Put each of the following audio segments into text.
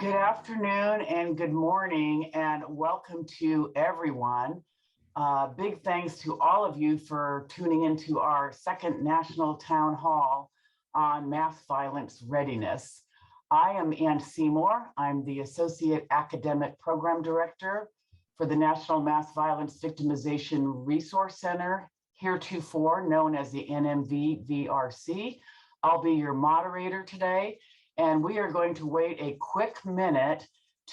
Good afternoon and good morning and welcome to everyone. Big thanks to all of you for tuning into our second National Town Hall on Mass Violence Readiness. I am Ann Seymour. I'm the Associate Academic Program Director for the National Mass Violence Victimization Resource Center, heretofore known as the NMV-VRC. I'll be your moderator today, and we are going to wait a quick minute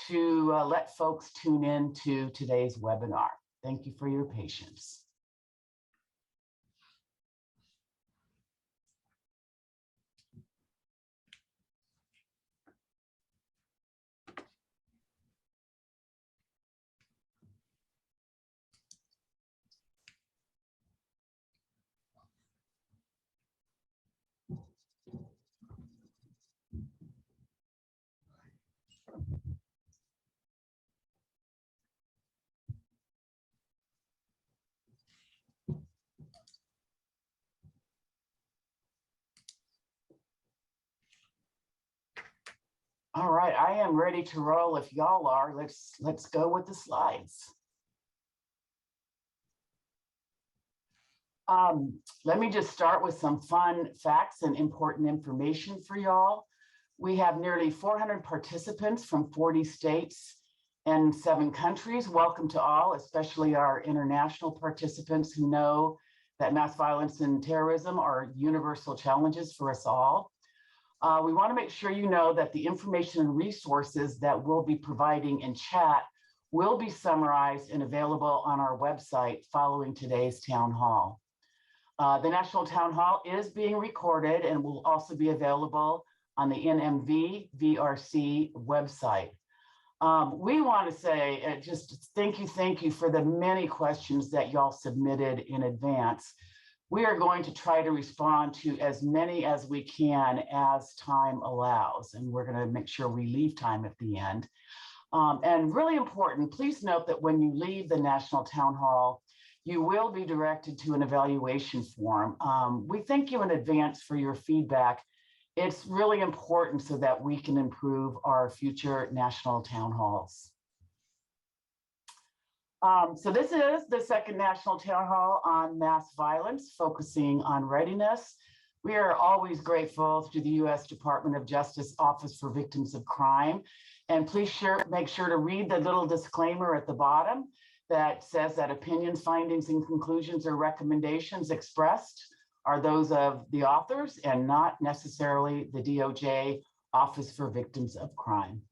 to let folks tune in to today's webinar. Thank you for your patience. All right, I am ready to roll. If y'all are, let's go with the slides. Let me just start with some fun facts and important information for y'all. We have nearly 400 participants from 40 states and 7 countries. Welcome to all, especially our international participants who know that mass violence and terrorism are universal challenges for us all. We want to make sure you know that the information and resources that we'll be providing in chat will be summarized and available on our website following today's town hall. The National Town Hall is being recorded and will also be available on the NMV-VRC website. We want to say just thank you for the many questions that y'all submitted in advance. We are going to try to respond to as many as we can as time allows, and we're going to make sure we leave time at the end. And really important, please note that when you leave the National Town Hall, you will be directed to an evaluation form. We thank you in advance for your feedback. It's really important so that we can improve our future national town halls. So this is the second National Town Hall on mass violence, focusing on readiness. We are always grateful to the U.S. Department of Justice Office for Victims of Crime. And please make sure to read the little disclaimer at the bottom that says that opinions, findings, and conclusions or recommendations expressed are those of the authors and not necessarily the DOJ Office for Victims of Crime.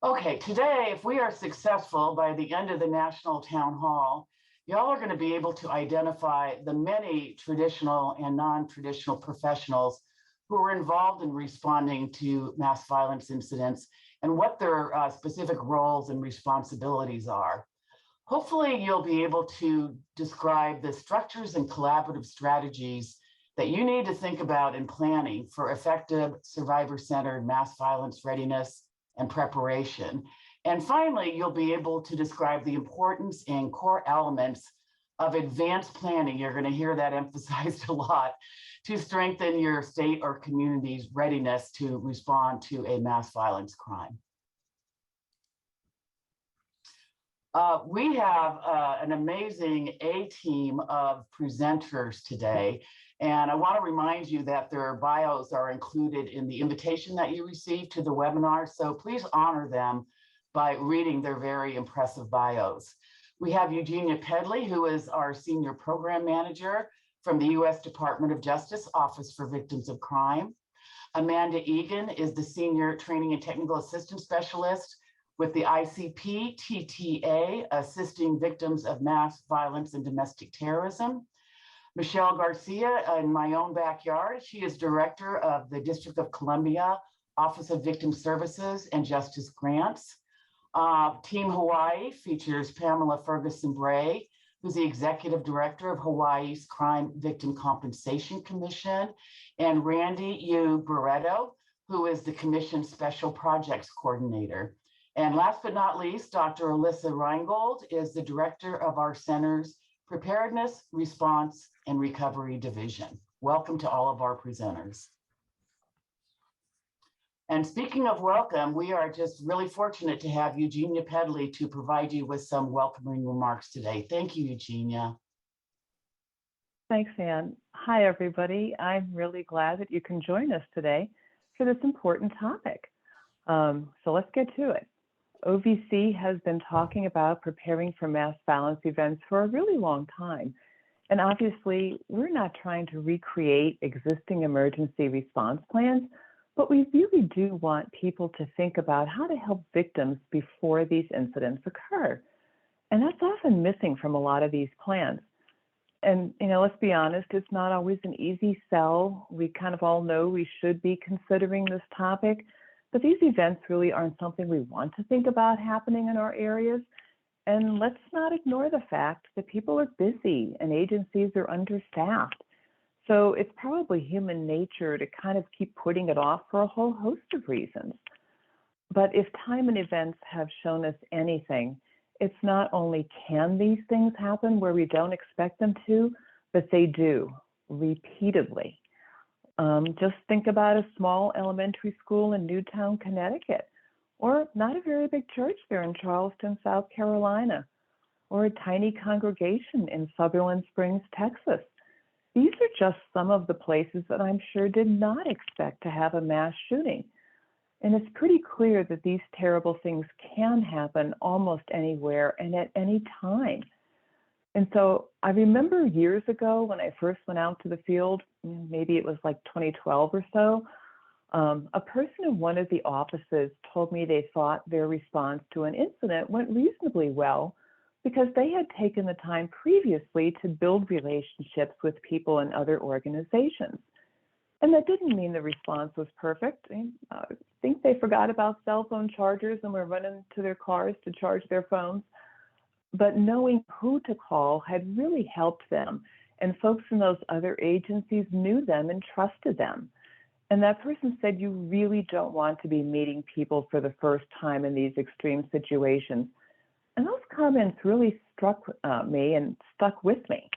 Okay, today, if we are successful by the end of the National Town Hall, y'all are going to be able to identify the many traditional and non-traditional professionals who are involved in responding to mass violence incidents and what their specific roles and responsibilities are. Hopefully, you'll be able to describe the structures and collaborative strategies that you need to think about in planning for effective survivor-centered mass violence readiness and preparation. And finally, you'll be able to describe the importance and core elements of advanced planning. You're going to hear that emphasized a lot to strengthen your state or community's readiness to respond to a mass violence crime. We have an amazing A-team of presenters today. And I want to remind you that their bios are included in the invitation that you received to the webinar. So please honor them by reading their very impressive bios. We have Eugenia Pedley, who is our Senior Program Manager from the U.S. Department of Justice Office for Victims of Crime. Amanda Egan is the Senior Training and Technical Assistance Specialist with the ICP TTA, assisting victims of mass violence and domestic terrorism. Michelle Garcia, in my own backyard, she is Director of the District of Columbia Office of Victim Services and Justice Grants. Team Hawaii features Pamela Ferguson Bray, who's the Executive Director of Hawaii's Crime Victim Compensation Commission, and Randy U. Barretto, who is the Commission's Special Projects Coordinator. And last but not least, Dr. Alyssa Reingold is the Director of our Center's Preparedness, Response, and Recovery Division. Welcome to all of our presenters. And speaking of welcome, we are just really fortunate to have Eugenia Pedley to provide you with some welcoming remarks today. Thank you, Eugenia. Thanks, Anne. Hi, everybody. I'm really glad that you can join us today for this important topic. So let's get to it. OVC has been talking about preparing for mass violence events for a really long time. And obviously, we're not trying to recreate existing emergency response plans, but we really do want people to think about how to help victims before these incidents occur. And that's often missing from a lot of these plans. And, let's be honest, it's not always an easy sell. We kind of all know we should be considering this topic, but these events really aren't something we want to think about happening in our areas. And let's not ignore the fact that people are busy and agencies are understaffed. So it's probably human nature to kind of keep putting it off for a whole host of reasons. But if time and events have shown us anything, it's not only can these things happen where we don't expect them to, but they do repeatedly. Just think about a small elementary school in Newtown, Connecticut, or not a very big church there in Charleston, South Carolina, or a tiny congregation in Sutherland Springs, Texas. These are just some of the places that I'm sure did not expect to have a mass shooting. And it's pretty clear that these terrible things can happen almost anywhere and at any time. And so I remember years ago when I first went out to the field, maybe it was like 2012 or so, a person in one of the offices told me they thought their response to an incident went reasonably well because they had taken the time previously to build relationships with people in other organizations. And that didn't mean the response was perfect. I think they forgot about cell phone chargers and were running to their cars to charge their phones. But knowing who to call had really helped them. And folks in those other agencies knew them and trusted them. And that person said, you really don't want to be meeting people for the first time in these extreme situations. And those comments really struck me and stuck with me.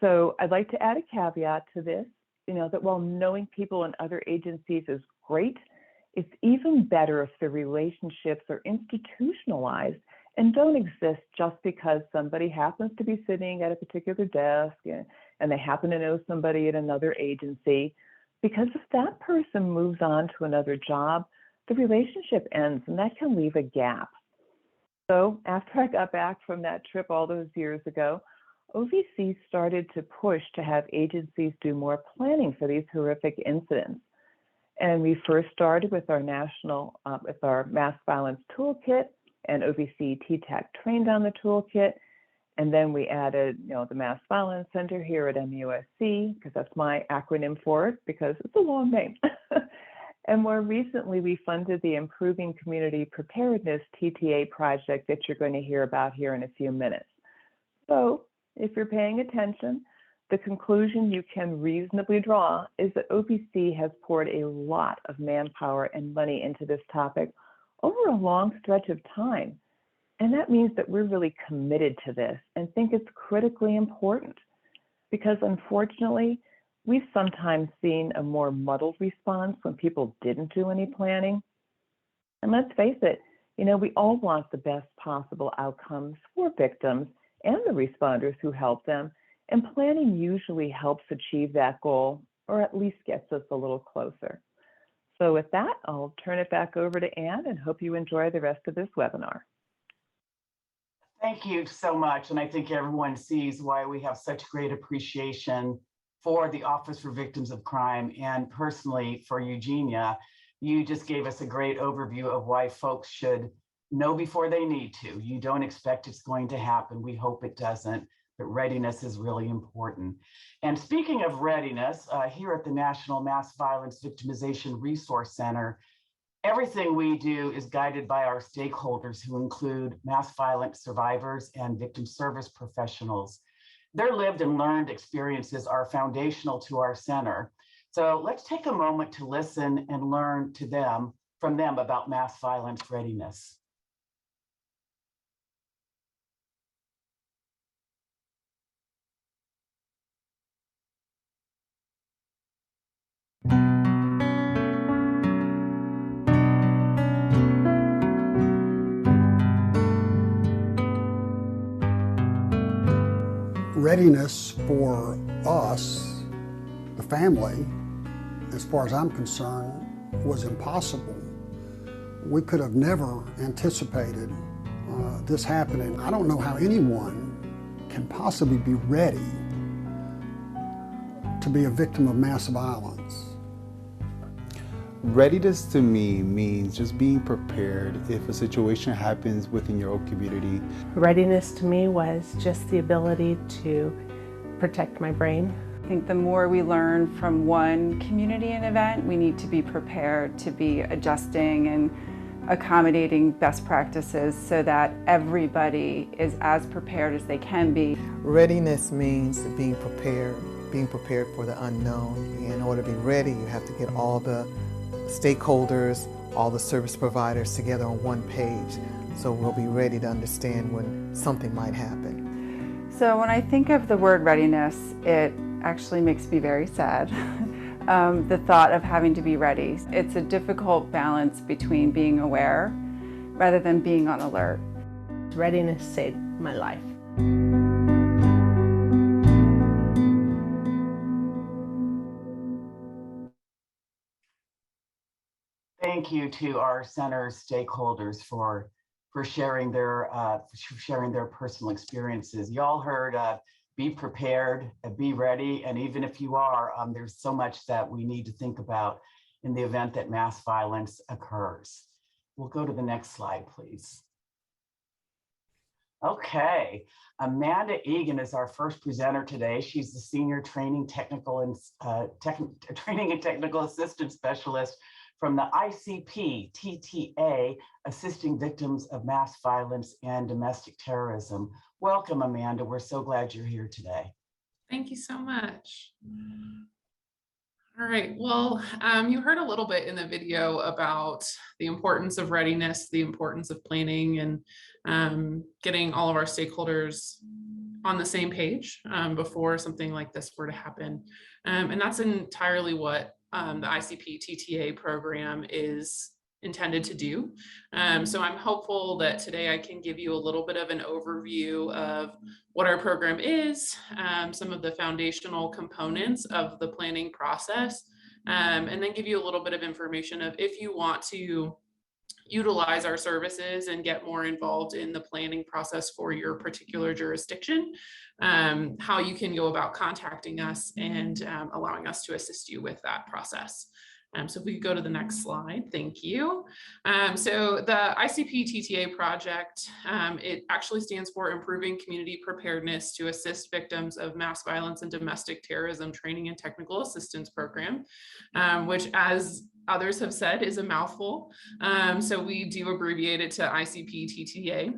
So I'd like to add a caveat to this, that while knowing people in other agencies is great, it's even better if the relationships are institutionalized and don't exist just because somebody happens to be sitting at a particular desk and they happen to know somebody at another agency. Because if that person moves on to another job, the relationship ends and that can leave a gap. So after I got back from that trip all those years ago, OVC started to push to have agencies do more planning for these horrific incidents. And we first started with our with our mass violence toolkit, and OVC TTAC trained on the toolkit. And then we added, the Mass Violence Center here at MUSC, because that's my acronym for it, because it's a long name. And more recently, we funded the Improving Community Preparedness TTA project that you're going to hear about here in a few minutes. So if you're paying attention, the conclusion you can reasonably draw is that OVC has poured a lot of manpower and money into this topic over a long stretch of time. And that means that we're really committed to this and think it's critically important because unfortunately, we've sometimes seen a more muddled response when people didn't do any planning. And let's face it, we all want the best possible outcomes for victims and the responders who help them. And planning usually helps achieve that goal, or at least gets us a little closer. So with that, I'll turn it back over to Anne and hope you enjoy the rest of this webinar. Thank you so much. And I think everyone sees why we have such great appreciation for the Office for Victims of Crime and personally for Eugenia. You just gave us a great overview of why folks should know before they need to. You don't expect it's going to happen. We hope it doesn't, but readiness is really important. And speaking of readiness, here at the National Mass Violence Victimization Resource Center, everything we do is guided by our stakeholders who include mass violence survivors and victim service professionals. Their lived and learned experiences are foundational to our center. So let's take a moment to listen and learn from them about mass violence readiness. Readiness for us, the family, as far as I'm concerned, was impossible. We could have never anticipated this happening. I don't know how anyone can possibly be ready to be a victim of mass violence. Readiness to me means just being prepared if a situation happens within your own community. Readiness to me was just the ability to protect my brain. I think the more we learn from one community and event, we need to be prepared to be adjusting and accommodating best practices so that everybody is as prepared as they can be. Readiness means being prepared for the unknown. In order to be ready, you have to get all the stakeholders, all the service providers together on one page, so we'll be ready to understand when something might happen. So when I think of the word readiness, it actually makes me very sad. The thought of having to be ready. It's a difficult balance between being aware rather than being on alert. Readiness saved my life. Thank you to our center's stakeholders for sharing their personal experiences. Y'all heard be prepared, be ready, and even if you are, there's so much that we need to think about in the event that mass violence occurs. We'll go to the next slide, please. Okay, Amanda Egan is our first presenter today. She's the Senior Training and Technical Assistance Specialist from the ICP TTA, Assisting Victims of Mass Violence and Domestic Terrorism. Welcome, Amanda. We're so glad you're here today. Thank you so much. All right, well, you heard a little bit in the video about the importance of readiness, the importance of planning, and getting all of our stakeholders on the same page before something like this were to happen. And that's entirely what the ICP TTA program is intended to do. So I'm hopeful that today I can give you a little bit of an overview of what our program is, some of the foundational components of the planning process, and then give you a little bit of information of if you want to utilize our services and get more involved in the planning process for your particular jurisdiction, how you can go about contacting us and allowing us to assist you with that process. So if we could go to the next slide, thank you. So the ICP TTA project, it actually stands for Improving Community Preparedness to Assist Victims of Mass Violence and Domestic Terrorism Training and Technical Assistance Program, which, as others have said, is a mouthful. So we do abbreviate it to ICP TTA.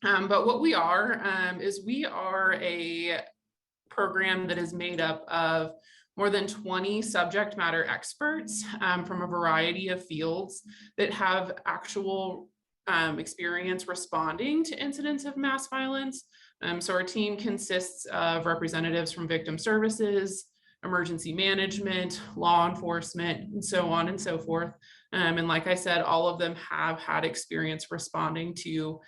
But what we are is we are a program that is made up of more than 20 subject matter experts from a variety of fields that have actual experience responding to incidents of mass violence. So our team consists of representatives from victim services, emergency management, law enforcement, and so on and so forth. And like I said, all of them have had experience responding to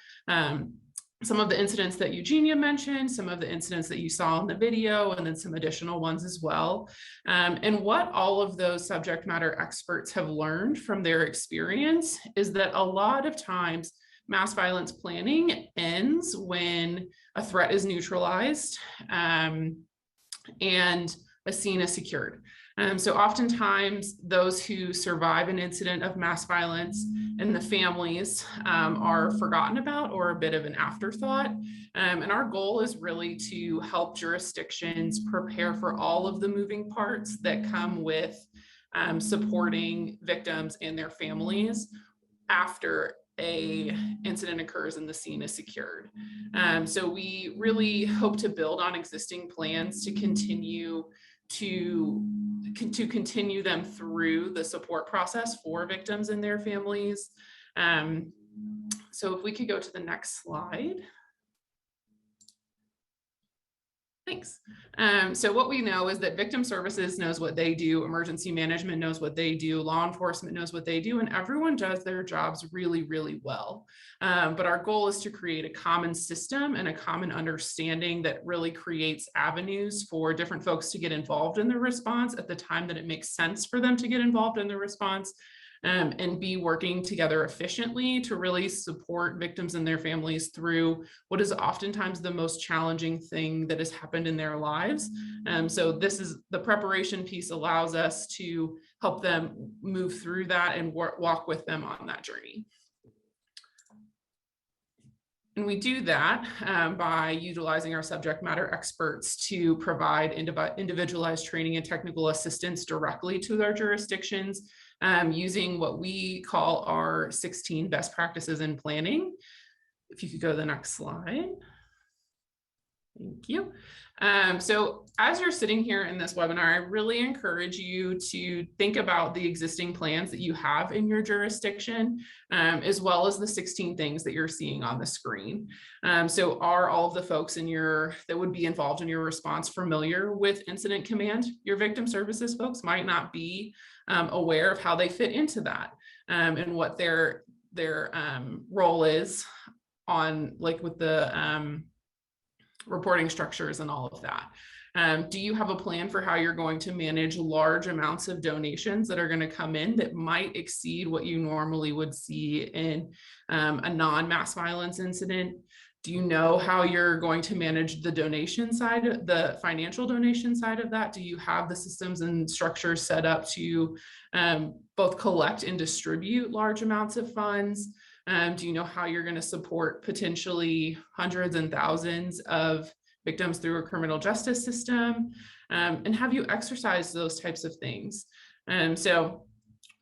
some of the incidents that Eugenia mentioned, some of the incidents that you saw in the video, and then some additional ones as well. And what all of those subject matter experts have learned from their experience is that a lot of times mass violence planning ends when a threat is neutralized and a scene is secured. So oftentimes those who survive an incident of mass violence and the families are forgotten about or a bit of an afterthought. And our goal is really to help jurisdictions prepare for all of the moving parts that come with supporting victims and their families after a incident occurs and the scene is secured. So we really hope to build on existing plans to continue them through the support process for victims and their families. So if we could go to the next slide. Thanks. So what we know is that victim services knows what they do, emergency management knows what they do, law enforcement knows what they do, and everyone does their jobs really, really well. But our goal is to create a common system and a common understanding that really creates avenues for different folks to get involved in the response at the time that it makes sense for them to get involved in the response. And be working together efficiently to really support victims and their families through what is oftentimes the most challenging thing that has happened in their lives. So this is the preparation piece allows us to help them move through that and walk with them on that journey. And we do that by utilizing our subject matter experts to provide individualized training and technical assistance directly to their jurisdictions, using what we call our 16 best practices in planning. If you could go to the next slide. Thank you. So as you're sitting here in this webinar, I really encourage you to think about the existing plans that you have in your jurisdiction, as well as the 16 things that you're seeing on the screen. So are all of the folks that would be involved in your response familiar with incident command? Your victim services folks might not be aware of how they fit into that, and what their role is on, like, with the reporting structures and all of that. Do you have a plan for how you're going to manage large amounts of donations that are going to come in that might exceed what you normally would see in a non-mass violence incident? Do you know how you're going to manage the donation side, the financial donation side of that? Do you have the systems and structures set up to both collect and distribute large amounts of funds? Do you know how you're going to support potentially hundreds and thousands of victims through a criminal justice system? And have you exercised those types of things? So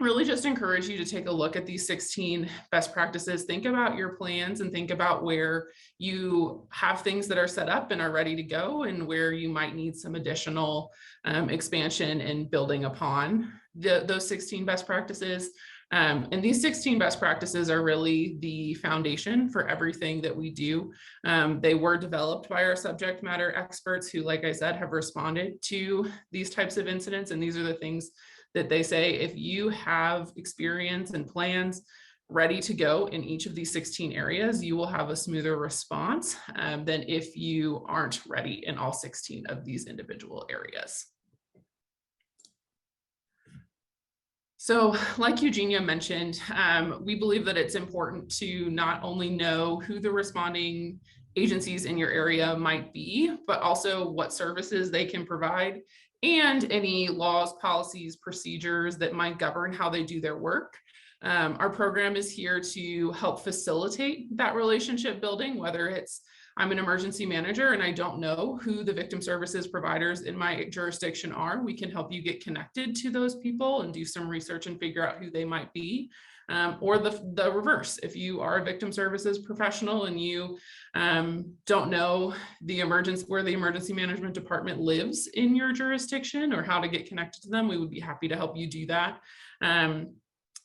really just encourage you to take a look at these 16 best practices. Think about your plans and think about where you have things that are set up and are ready to go, and where you might need some additional expansion and building upon those 16 best practices. And these 16 best practices are really the foundation for everything that we do. They were developed by our subject matter experts who, like I said, have responded to these types of incidents. And these are the things that they say, if you have experience and plans ready to go in each of these 16 areas, you will have a smoother response than if you aren't ready in all 16 of these individual areas. So like Eugenia mentioned, we believe that it's important to not only know who the responding agencies in your area might be, but also what services they can provide, and any laws, policies, procedures that might govern how they do their work. Our program is here to help facilitate that relationship building, whether it's I'm an emergency manager and I don't know who the victim services providers in my jurisdiction are. We can help you get connected to those people and do some research and figure out who they might be. Or the reverse. If you are a victim services professional and you don't know where the emergency management department lives in your jurisdiction or how to get connected to them, we would be happy to help you do that.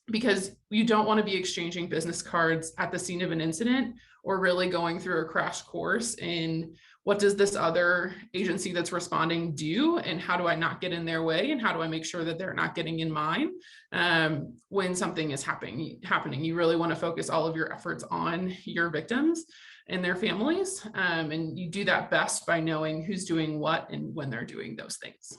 Because you don't want to be exchanging business cards at the scene of an incident, or really going through a crash course in what does this other agency that's responding do, and how do I not get in their way, and how do I make sure that they're not getting in mine when something is happening. You really want to focus all of your efforts on your victims and their families, and you do that best by knowing who's doing what and when they're doing those things.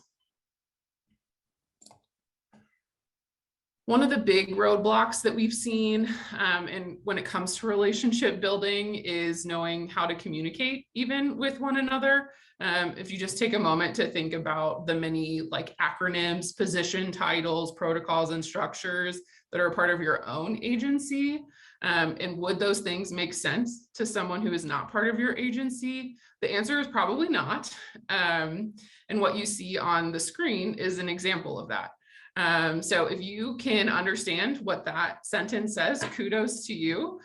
One of the big roadblocks that we've seen and when it comes to relationship building is knowing how to communicate even with one another. If you just take a moment to think about the many acronyms, position titles, protocols, and structures that are a part of your own agency, and would those things make sense to someone who is not part of your agency? The answer is probably not. And what you see on the screen is an example of that. So if you can understand what that sentence says, kudos to you.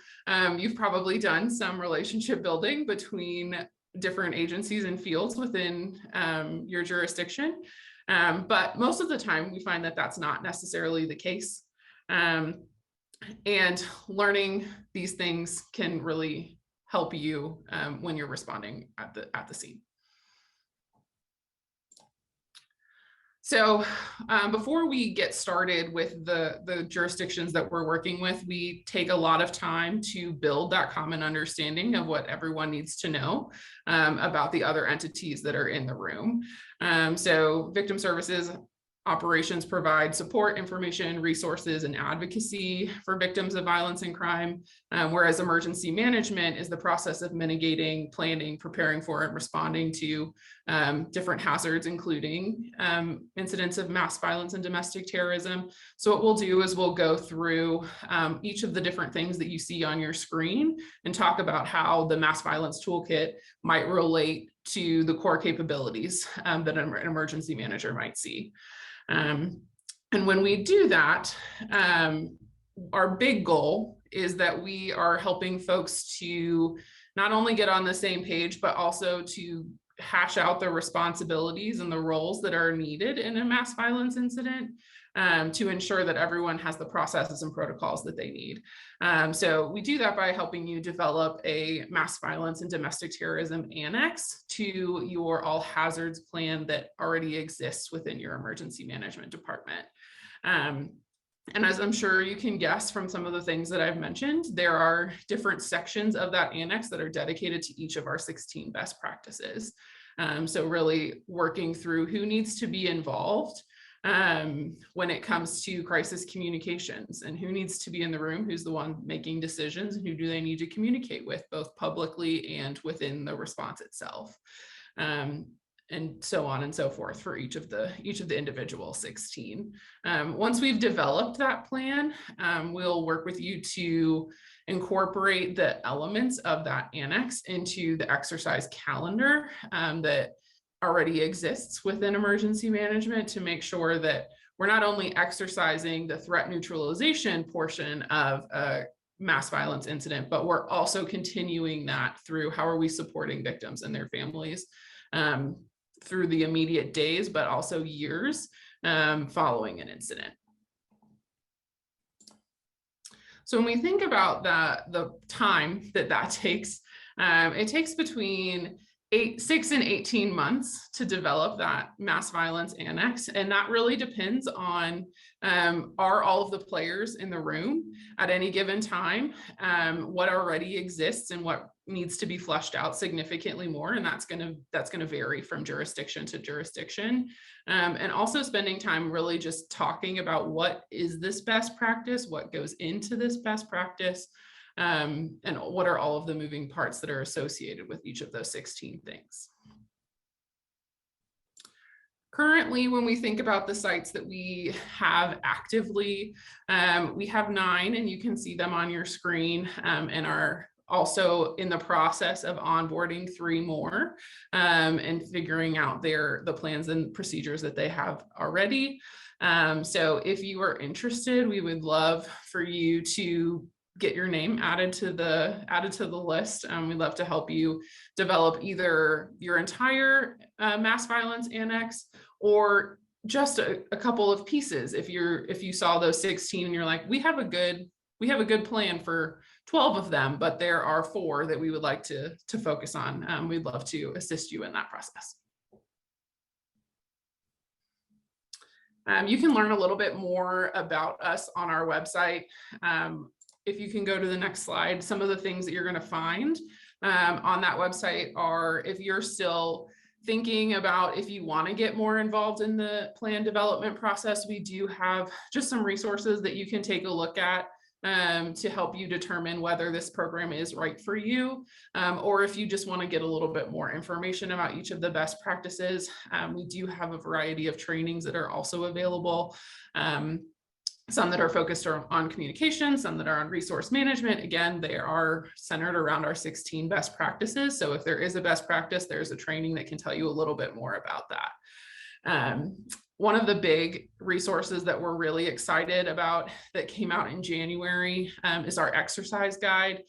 You've probably done some relationship building between different agencies and fields within your jurisdiction. But most of the time we find that that's not necessarily the case. And learning these things can really help you when you're responding at the scene. So before we get started with the jurisdictions that we're working with, we take a lot of time to build that common understanding of what everyone needs to know about the other entities that are in the room. So victim services operations provide support, information, resources, and advocacy for victims of violence and crime, whereas emergency management is the process of mitigating, planning, preparing for, and responding to different hazards, including incidents of mass violence and domestic terrorism. So what we'll do is we'll go through each of the different things that you see on your screen and talk about how the mass violence toolkit might relate to the core capabilities that an emergency manager might see. And when we do that, our big goal is that we are helping folks to not only get on the same page, but also to hash out the responsibilities and the roles that are needed in a mass violence incident, to ensure that everyone has the processes and protocols that they need. So we do that by helping you develop a mass violence and domestic terrorism annex to your all hazards plan that already exists within your emergency management department. And as I'm sure you can guess from some of the things that I've mentioned, there are different sections of that annex that are dedicated to each of our 16 best practices. So really working through who needs to be involved when it comes to crisis communications, and who needs to be in the room, who's the one making decisions, and who do they need to communicate with, both publicly and within the response itself. And so on and so forth for each of the individual 16. Once we've developed that plan, we'll work with you to incorporate the elements of that annex into the exercise calendar that already exists within emergency management, to make sure that we're not only exercising the threat neutralization portion of a mass violence incident, but we're also continuing that through how are we supporting victims and their families through the immediate days, but also years following an incident. So when we think about the time that takes, it takes between 6 and 18 months to develop that mass violence annex. And that really depends on, are all of the players in the room at any given time, what already exists and what needs to be fleshed out significantly more. And that's gonna vary from jurisdiction to jurisdiction. And also spending time really just talking about what is this best practice, what goes into this best practice, and what are all of the moving parts that are associated with each of those 16 things. Currently, when we think about the sites that we have actively, we have 9, and you can see them on your screen, and are also in the process of onboarding 3 more, and figuring out the plans and procedures that they have already. So if you are interested, we would love for you to get your name added to the list. We'd love to help you develop either your entire mass violence annex, or just a couple of pieces. If you saw those 16 and you're like, we have a good plan for 12 of them, but there are 4 that we would like to focus on. We'd love to assist you in that process. You can learn a little bit more about us on our website. If you can go to the next slide, some of the things that you're going to find on that website are, if you're still thinking about if you want to get more involved in the plan development process, we do have just some resources that you can take a look at to help you determine whether this program is right for you, or if you just want to get a little bit more information about each of the best practices. We do have a variety of trainings that are also available. Some that are focused on communication, some that are on resource management. Again, they are centered around our 16 best practices. So if there is a best practice, there's a training that can tell you a little bit more about that. One of the big resources that we're really excited about that came out in January is our exercise guide.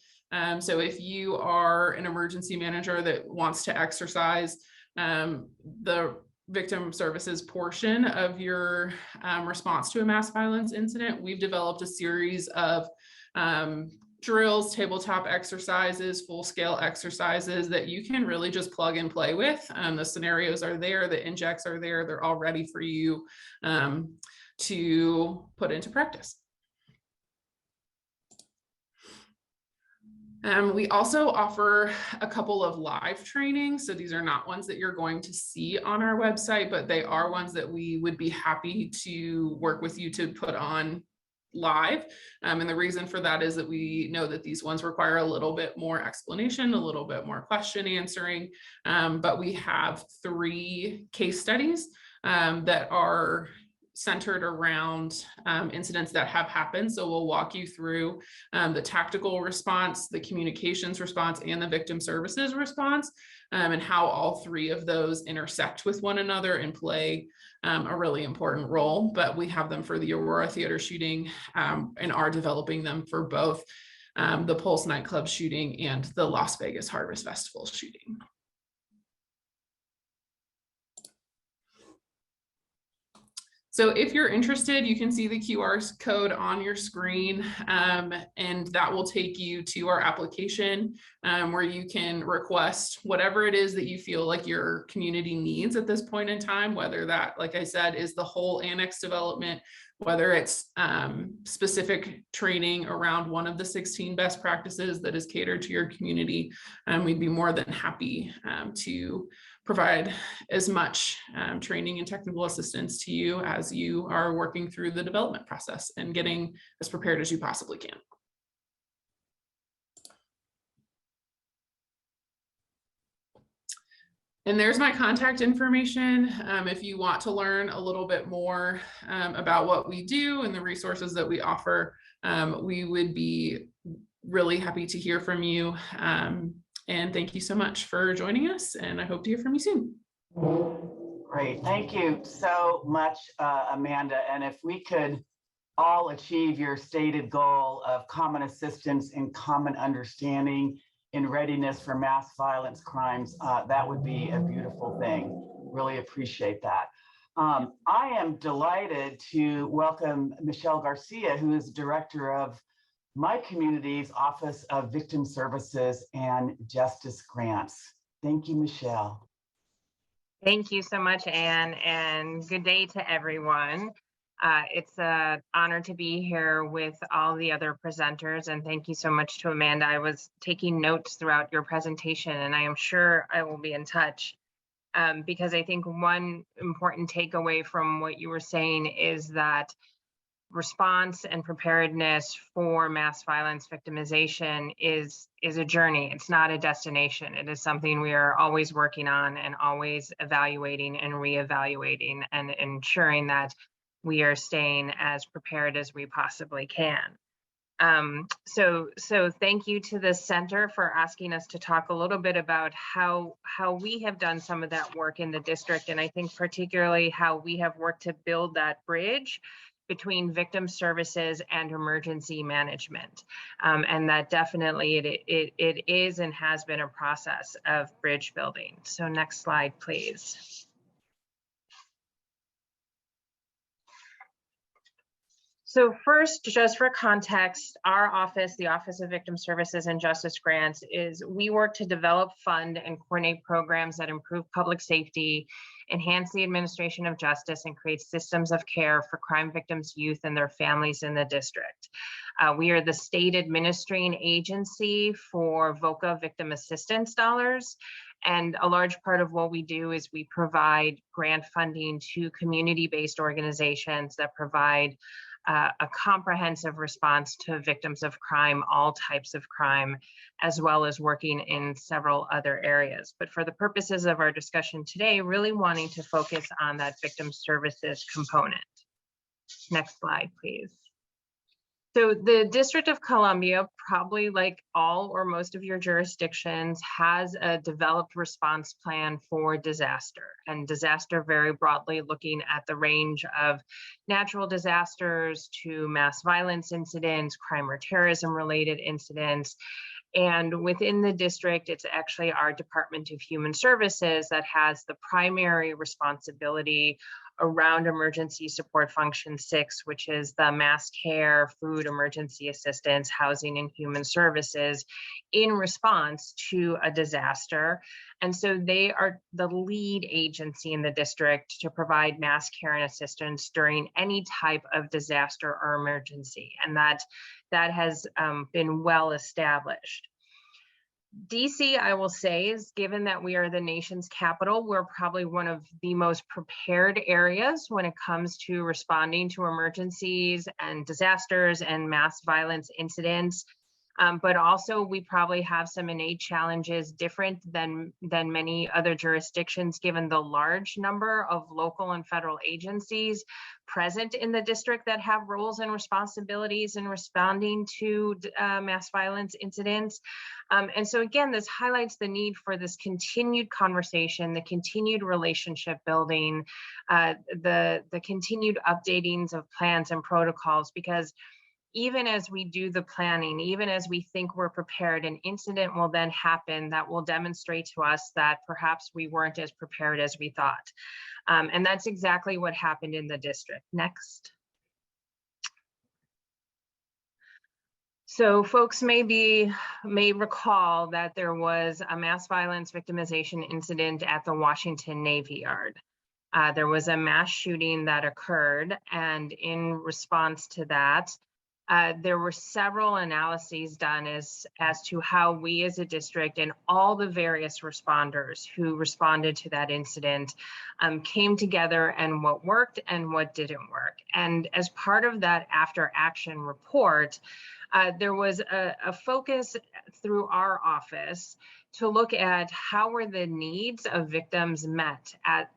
So if you are an emergency manager that wants to exercise the victim services portion of your response to a mass violence incident, we've developed a series of drills, tabletop exercises, full-scale exercises that you can really just plug and play with. The scenarios are there, the injects are there, they're all ready for you to put into practice. We also offer a couple of live trainings. So these are not ones that you're going to see on our website, but they are ones that we would be happy to work with you to put on live. And the reason for that is that we know that these ones require a little bit more explanation, a little bit more question answering. But we have 3 case studies that are centered around incidents that have happened. So we'll walk you through the tactical response, the communications response, and the victim services response, and how all 3 of those intersect with one another and play a really important role. But we have them for the Aurora Theater shooting and are developing them for both the Pulse nightclub shooting and the Las Vegas Harvest Festival shooting. So if you're interested, you can see the QR code on your screen, and that will take you to our application where you can request whatever it is that you feel like your community needs at this point in time, whether that, like I said, is the whole annex development, whether it's specific training around one of the 16 best practices that is catered to your community. We'd be more than happy to provide as much training and technical assistance to you as you are working through the development process and getting as prepared as you possibly can. And there's my contact information. If you want to learn a little bit more about what we do and the resources that we offer, we would be really happy to hear from you. And thank you so much for joining us, and I hope to hear from you soon. Great, thank you so much, Amanda. And if we could all achieve your stated goal of common assistance and common understanding in readiness for mass violence crimes, that would be a beautiful thing. Really appreciate that. I am delighted to welcome Michelle Garcia, who is Director of my community's Office of Victim Services and Justice Grants. Thank you, Michelle. Thank you so much, Anne, and good day to everyone. It's an honor to be here with all the other presenters, and thank you so much to Amanda. I was taking notes throughout your presentation, and I am sure I will be in touch because I think one important takeaway from what you were saying is that response and preparedness for mass violence victimization is a journey. It's not a destination. It is something we are always working on and always evaluating and reevaluating and ensuring that we are staying as prepared as we possibly can. So thank you to the center for asking us to talk a little bit about how we have done some of that work in the district, and I think particularly how we have worked to build that bridge between victim services and emergency management. And that definitely it is and has been a process of bridge building. So next slide, please. So first, just for context, our office, the Office of Victim Services and Justice Grants, we work to develop, fund, and coordinate programs that improve public safety, enhance the administration of justice, and create systems of care for crime victims, youth, and their families in the district. We are the state administering agency for VOCA victim assistance dollars. And a large part of what we do is we provide grant funding to community-based organizations that provide a comprehensive response to victims of crime, all types of crime, as well as working in several other areas. But for the purposes of our discussion today, really wanting to focus on that victim services component. Next slide, please. So the District of Columbia, probably like all or most of your jurisdictions, has a developed response plan for disaster, and disaster very broadly looking at the range of natural disasters to mass violence incidents, crime or terrorism related incidents. And within the district, it's actually our Department of Human Services that has the primary responsibility around emergency support function 6, which is the mass care, food, emergency assistance, housing, and human services in response to a disaster. And so they are the lead agency in the district to provide mass care and assistance during any type of disaster or emergency. And that has been well established. DC, I will say, is given that we are the nation's capital, we're probably one of the most prepared areas when it comes to responding to emergencies and disasters and mass violence incidents. But also we probably have some innate challenges different than many other jurisdictions, given the large number of local and federal agencies present in the district that have roles and responsibilities in responding to mass violence incidents. And so again, this highlights the need for this continued conversation, the continued relationship building, the continued updatings of plans and protocols, because even as we do the planning, even as we think we're prepared, an incident will then happen that will demonstrate to us that perhaps we weren't as prepared as we thought. And that's exactly what happened in the district. Next. So folks may recall that there was a mass violence victimization incident at the Washington Navy Yard. There was a mass shooting that occurred, and in response to that, there were several analyses done as to how we as a district and all the various responders who responded to that incident came together, and what worked and what didn't work. And as part of that after action report, there was a focus through our office to look at how were the needs of victims met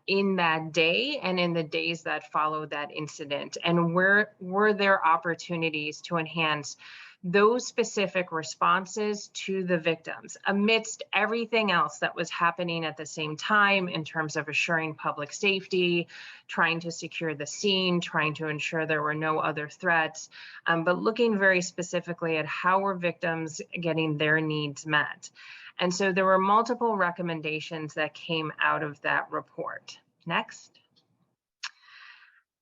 in that day and in the days that followed that incident, and were there opportunities to enhance those specific responses to the victims amidst everything else that was happening at the same time in terms of assuring public safety, trying to secure the scene, trying to ensure there were no other threats, but looking very specifically at how were victims getting their needs met. And so there were multiple recommendations that came out of that report. Next.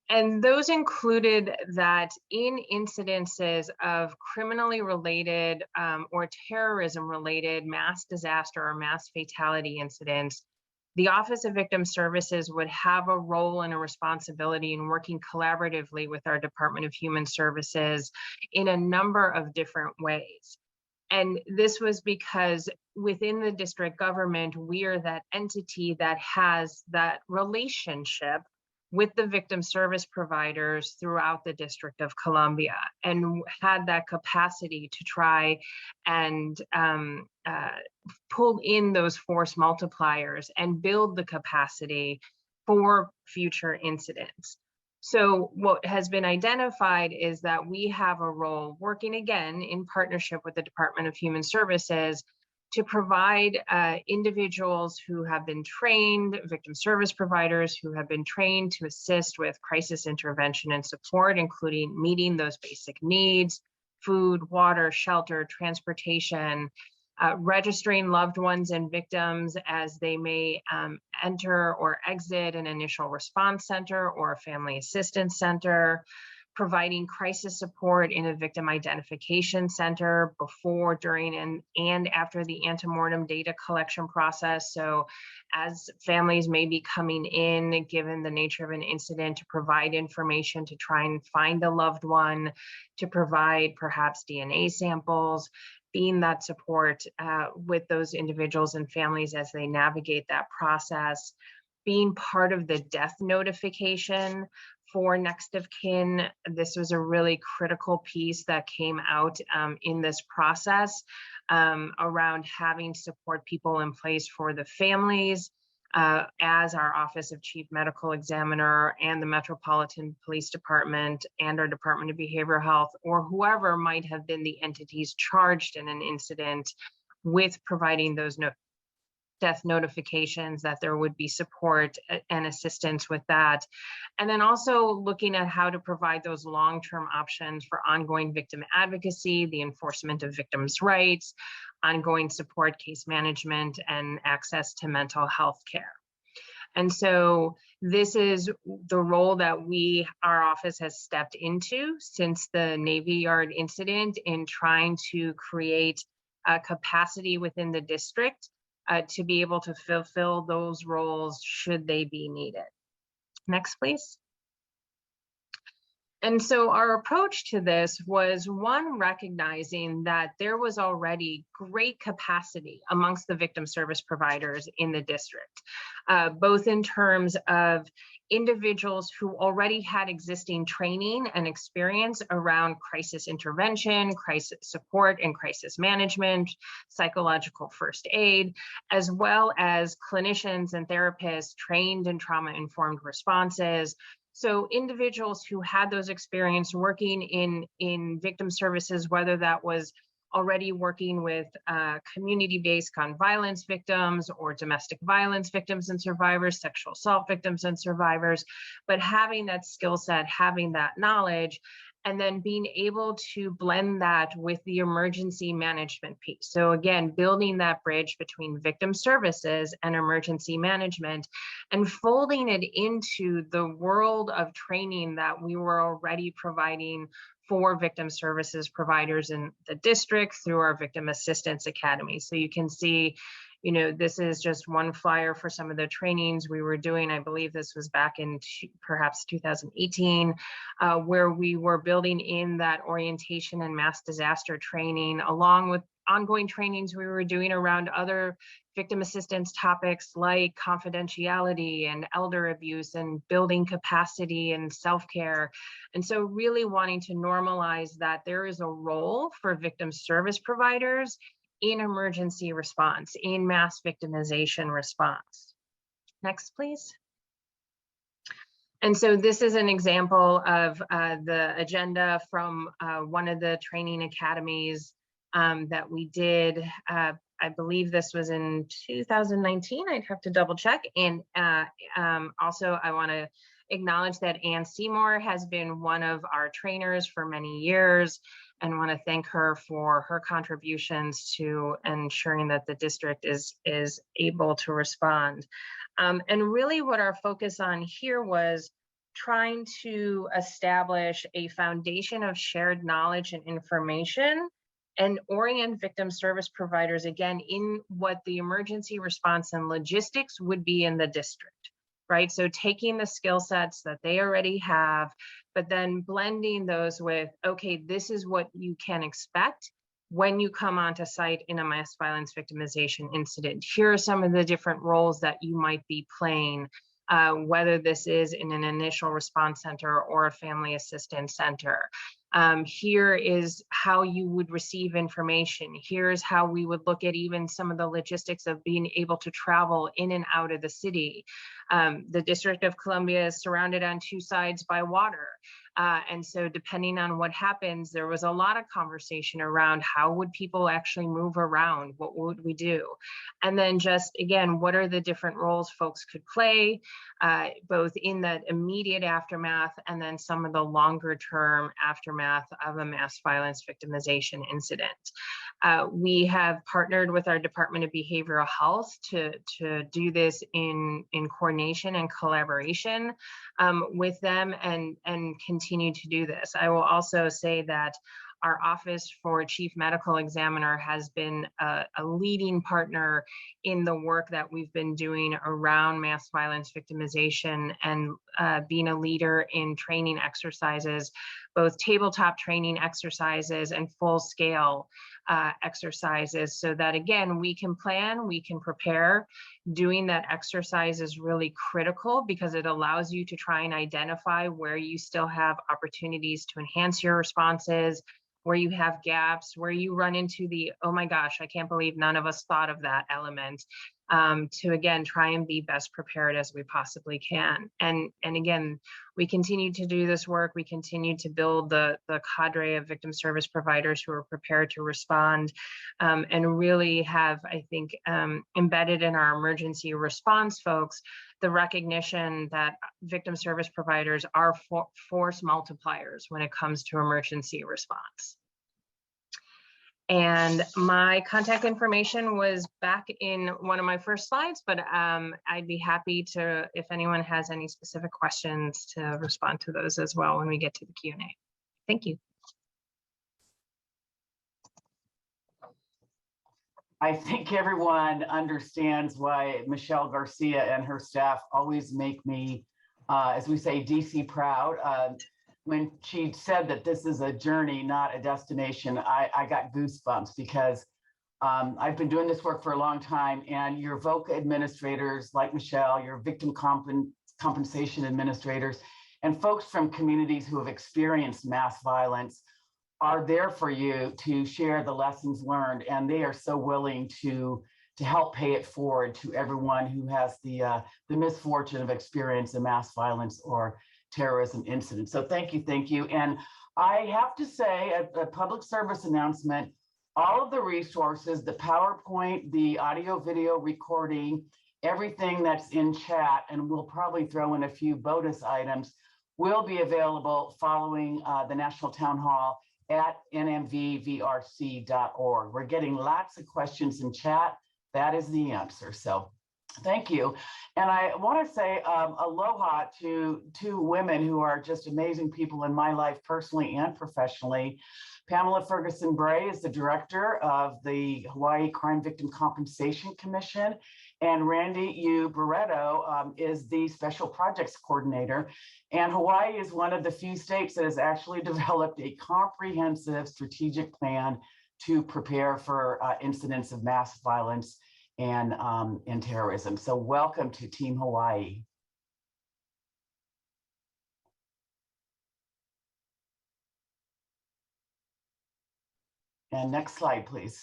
And those included that in incidences of criminally related or terrorism related mass disaster or mass fatality incidents, the Office of Victim Services would have a role and a responsibility in working collaboratively with our Department of Human Services in a number of different ways. And this was because within the district government, we are that entity that has that relationship with the victim service providers throughout the District of Columbia, and had that capacity to try and pull in those force multipliers and build the capacity for future incidents. So what has been identified is that we have a role working again in partnership with the Department of Human Services to provide individuals who have been trained, victim service providers who have been trained to assist with crisis intervention and support, including meeting those basic needs, food, water, shelter, transportation, registering loved ones and victims as they may enter or exit an initial response center or a family assistance center, providing crisis support in a victim identification center before, during, and after the antemortem data collection process. So as families may be coming in, given the nature of an incident, to provide information to try and find a loved one, to provide perhaps DNA samples, being that support with those individuals and families as they navigate that process, being part of the death notification for next of kin. This was a really critical piece that came out in this process around having support people in place for the families, as our Office of Chief Medical Examiner and the Metropolitan Police Department and our Department of Behavioral Health, or whoever might have been the entities charged in an incident with providing those death notifications, that there would be support and assistance with that. And then also looking at how to provide those long-term options for ongoing victim advocacy, the enforcement of victims' rights, ongoing support, case management, and access to mental health care. And so this is the role that our office has stepped into since the Navy Yard incident, in trying to create a capacity within the district to be able to fulfill those roles should they be needed. Next, please. And so our approach to this was, one, recognizing that there was already great capacity amongst the victim service providers in the district, both in terms of individuals who already had existing training and experience around crisis intervention, crisis support and crisis management, psychological first aid, as well as clinicians and therapists trained in trauma-informed responses. So individuals who had those experience working in victim services, whether that was already working with community-based gun violence victims or domestic violence victims and survivors, sexual assault victims and survivors, but having that skill set, having that knowledge, and then being able to blend that with the emergency management piece. So again, building that bridge between victim services and emergency management, and folding it into the world of training that we were already providing for victim services providers in the district through our Victim Assistance Academy. So you can see, you know, this is just one flyer for some of the trainings we were doing. I believe this was back in perhaps 2018, where we were building in that orientation and mass disaster training, along with ongoing trainings we were doing around other victim assistance topics like confidentiality and elder abuse and building capacity and self-care. And so really wanting to normalize that there is a role for victim service providers in emergency response, in mass victimization response. Next, please. And so this is an example of the agenda from one of the training academies that we did. I believe this was in 2019. I'd have to double check. And also I want to acknowledge that Ann Seymour has been one of our trainers for many years, and want to thank her for her contributions to ensuring that the district is able to respond. And really what our focus on here was trying to establish a foundation of shared knowledge and information, and orient victim service providers, again, in what the emergency response and logistics would be in the district, right? So taking the skill sets that they already have, but then blending those with, okay, this is what you can expect when you come onto site in a mass violence victimization incident. Here are some of the different roles that you might be playing, whether this is in an initial response center or a family assistance center. Here is how you would receive information. Here's how we would look at even some of the logistics of being able to travel in and out of the city. The District of Columbia is surrounded on two sides by water. And so depending on what happens, there was a lot of conversation around how would people actually move around? What would we do? And then just, again, what are the different roles folks could play, both in that immediate aftermath and then some of the longer term aftermath of a mass violence victimization incident. We have partnered with our Department of Behavioral Health to do this in coordination and collaboration with them, and continue to do this. I will also say that our Office for Chief Medical Examiner has been a leading partner in the work that we've been doing around mass violence victimization, and being a leader in training exercises, both tabletop training exercises and full-scale exercises, so that, again, we can plan, we can prepare. Doing that exercise is really critical because it allows you to try and identify where you still have opportunities to enhance your responses, where you have gaps, where you run into the, oh my gosh, I can't believe none of us thought of that element, to, again, try and be best prepared as we possibly can. And again, we continue to do this work. We continue to build the cadre of victim service providers who are prepared to respond, and really have, I think, embedded in our emergency response folks the recognition that victim service providers are force multipliers when it comes to emergency response. And my contact information was back in one of my first slides, but I'd be happy to, if anyone has any specific questions, to respond to those as well when we get to the Q&A. Thank you. I think everyone understands why Michelle Garcia and her staff always make me, as we say, DC proud. When she said that this is a journey, not a destination, I got goosebumps because I've been doing this work for a long time, and your VOCA administrators like Michelle, your victim compensation administrators, and folks from communities who have experienced mass violence are there for you to share the lessons learned, and they are so willing to help pay it forward to everyone who has the misfortune of experiencing mass violence or terrorism incident. So thank you. And I have to say, a public service announcement, all of the resources, the PowerPoint, the audio video recording, everything that's in chat, and we'll probably throw in a few bonus items, will be available following the National Town Hall at nmvvrc.org. We're getting lots of questions in chat. That is the answer. So thank you. And I want to say aloha to two women who are just amazing people in my life, personally and professionally. Pamela Ferguson Bray is the director of the Hawaii Crime Victim Compensation Commission, and Randy U. Barretto is the Special Projects Coordinator. And Hawaii is one of the few states that has actually developed a comprehensive strategic plan to prepare for incidents of mass violence and terrorism. So welcome to Team Hawaii. And next slide, please.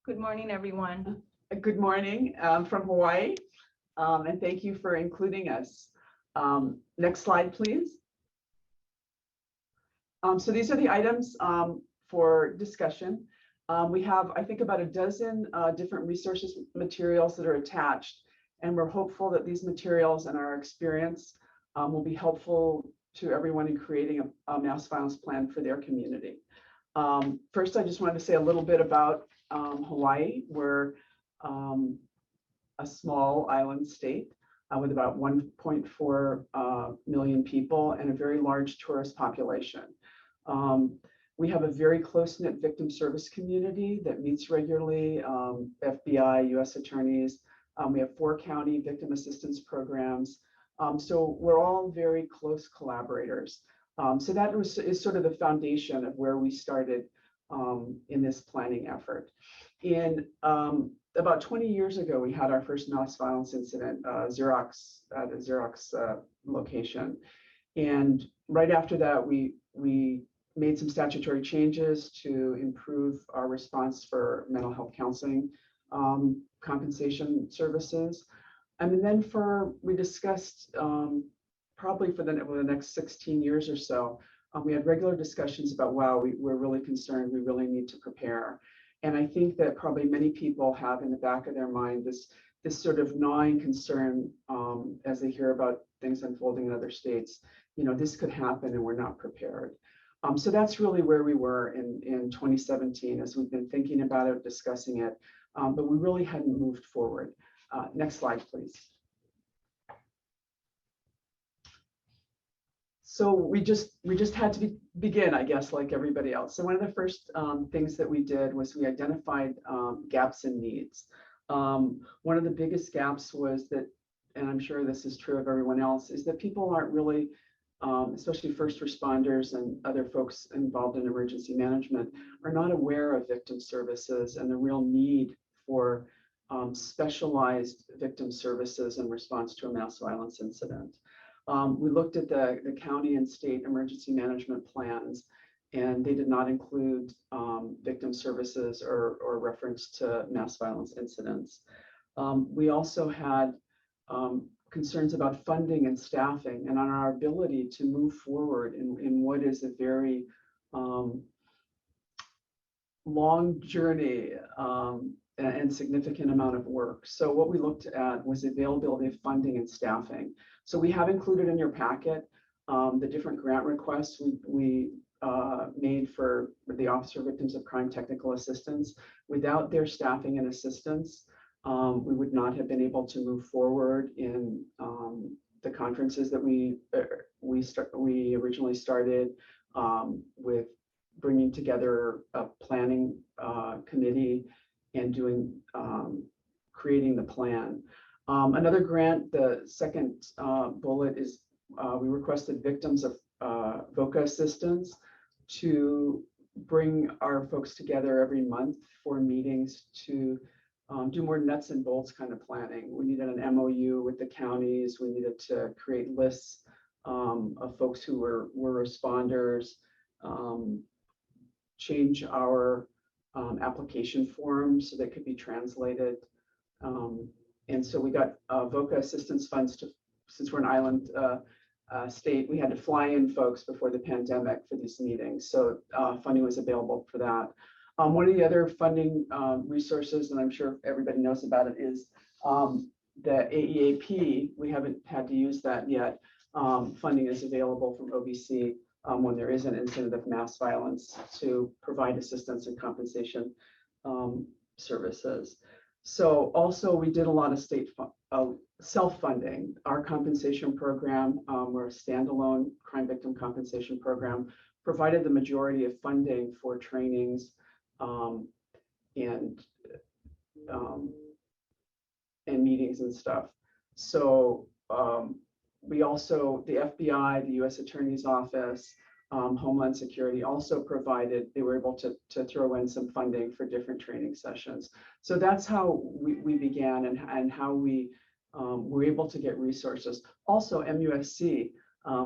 Good morning, everyone. Good morning from Hawaii, and thank you for including us. Next slide, please. So these are the items for discussion. We have, I think, about a dozen different resources materials that are attached, and we're hopeful that these materials and our experience will be helpful to everyone in creating a mass violence plan for their community. First, I just wanted to say a little bit about Hawaii. We're a small island state with about 1.4 million people and a very large tourist population. We have a very close-knit victim service community that meets regularly, FBI, US attorneys. We have 4 county victim assistance programs. So we're all very close collaborators. So that is sort of the foundation of where we started in this planning effort. In about 20 years ago, we had our first mass violence incident, Xerox, at a Xerox location. And right after that, we made some statutory changes to improve our response for mental health counseling compensation services. And then we discussed probably for the next 16 years or so, we had regular discussions about, wow, we're really concerned, we really need to prepare. And I think that probably many people have in the back of their mind this sort of gnawing concern as they hear about things unfolding in other states. You know, this could happen and we're not prepared. So that's really where we were in 2017 as we've been thinking about it, discussing it, but we really hadn't moved forward. Next slide, please. So we just had to begin, I guess, like everybody else. So one of the first things that we did was we identified gaps in needs. One of the biggest gaps was that, and I'm sure this is true of everyone else, is that people aren't really, especially first responders and other folks involved in emergency management, are not aware of victim services and the real need for specialized victim services in response to a mass violence incident. We looked at the county and state emergency management plans, and they did not include victim services or reference to mass violence incidents. We also had concerns about funding and staffing and on our ability to move forward in what is a very long journey and significant amount of work. So what we looked at was availability of funding and staffing. So we have included in your packet the different grant requests we made for the Office for Victims of Crime Technical Assistance. Without their staffing and assistance, we would not have been able to move forward in the conferences that we originally started, with bringing together a planning committee and creating the plan. Another grant, the second bullet is we requested victims of VOCA assistance to bring our folks together every month for meetings to do more nuts and bolts kind of planning. We needed an MOU with the counties. We needed to create lists of folks who were responders, change our application forms so they could be translated. And so we got VOCA assistance funds since we're an island state, we had to fly in folks before the pandemic for these meetings. So funding was available for that. One of the other funding resources, and I'm sure everybody knows about it, is the AEAP. We haven't had to use that yet. Funding is available from OVC when there is an incident of mass violence to provide assistance and compensation services. So also we did a lot of state self-funding. Our compensation program, we're a standalone crime victim compensation program, provided the majority of funding for trainings and meetings and stuff. So we also, the FBI, the U.S. Attorney's Office, Homeland Security also provided, they were able to throw in some funding for different training sessions. So that's how we began and how we were able to get resources. Also MUSC,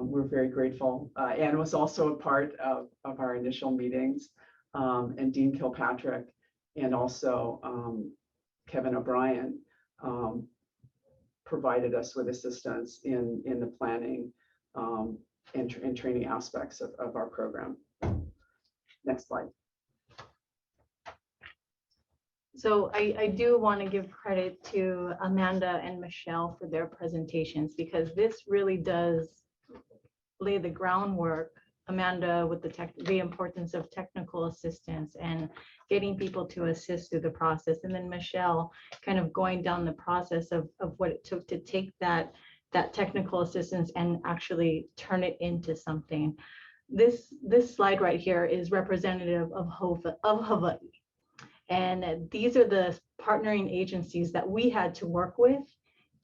we're very grateful. Anne was also a part of our initial meetings, and Dean Kilpatrick and also Kevin O'Brien provided us with assistance in the planning and training aspects of our program. Next slide. So I do want to give credit to Amanda and Michelle for their presentations, because this really does lay the groundwork. Amanda with the importance of technical assistance and getting people to assist through the process. And then Michelle kind of going down the process of what it took to take that technical assistance and actually turn it into something. This slide right here is representative of Hawaii. And these are the partnering agencies that we had to work with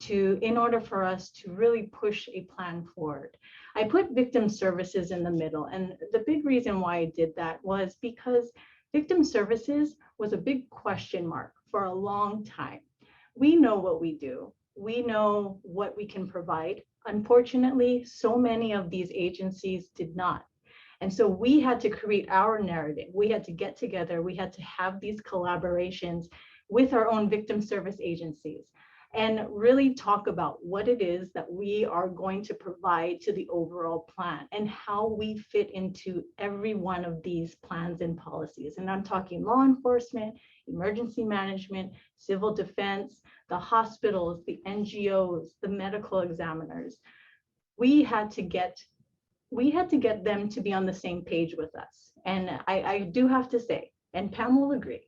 in order for us to really push a plan forward. I put victim services in the middle, and the big reason why I did that was because victim services was a big question mark for a long time. We know what we do. We know what we can provide. Unfortunately, so many of these agencies did not. And so we had to create our narrative. We had to get together. We had to have these collaborations with our own victim service agencies and really talk about what it is that we are going to provide to the overall plan and how we fit into every one of these plans and policies. And I'm talking law enforcement, emergency management, civil defense, the hospitals, the NGOs, the medical examiners. We had to get them to be on the same page with us. And I do have to say, and Pam will agree,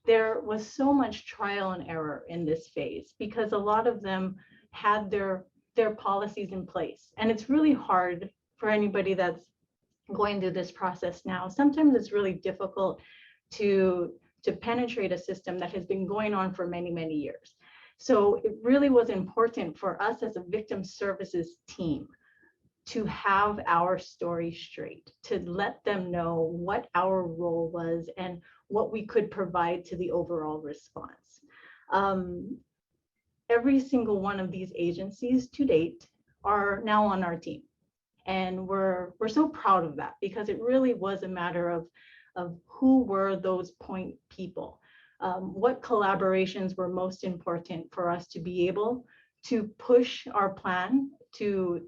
there was so much trial and error in this phase because a lot of them had their policies in place. And it's really hard for anybody that's going through this process now. Sometimes it's really difficult to penetrate a system that has been going on for many, many years. So it really was important for us as a victim services team to have our story straight, to let them know what our role was and what we could provide to the overall response. Every single one of these agencies to date are now on our team. And we're so proud of that because it really was a matter of who were those point people. What collaborations were most important for us to be able to push our plan to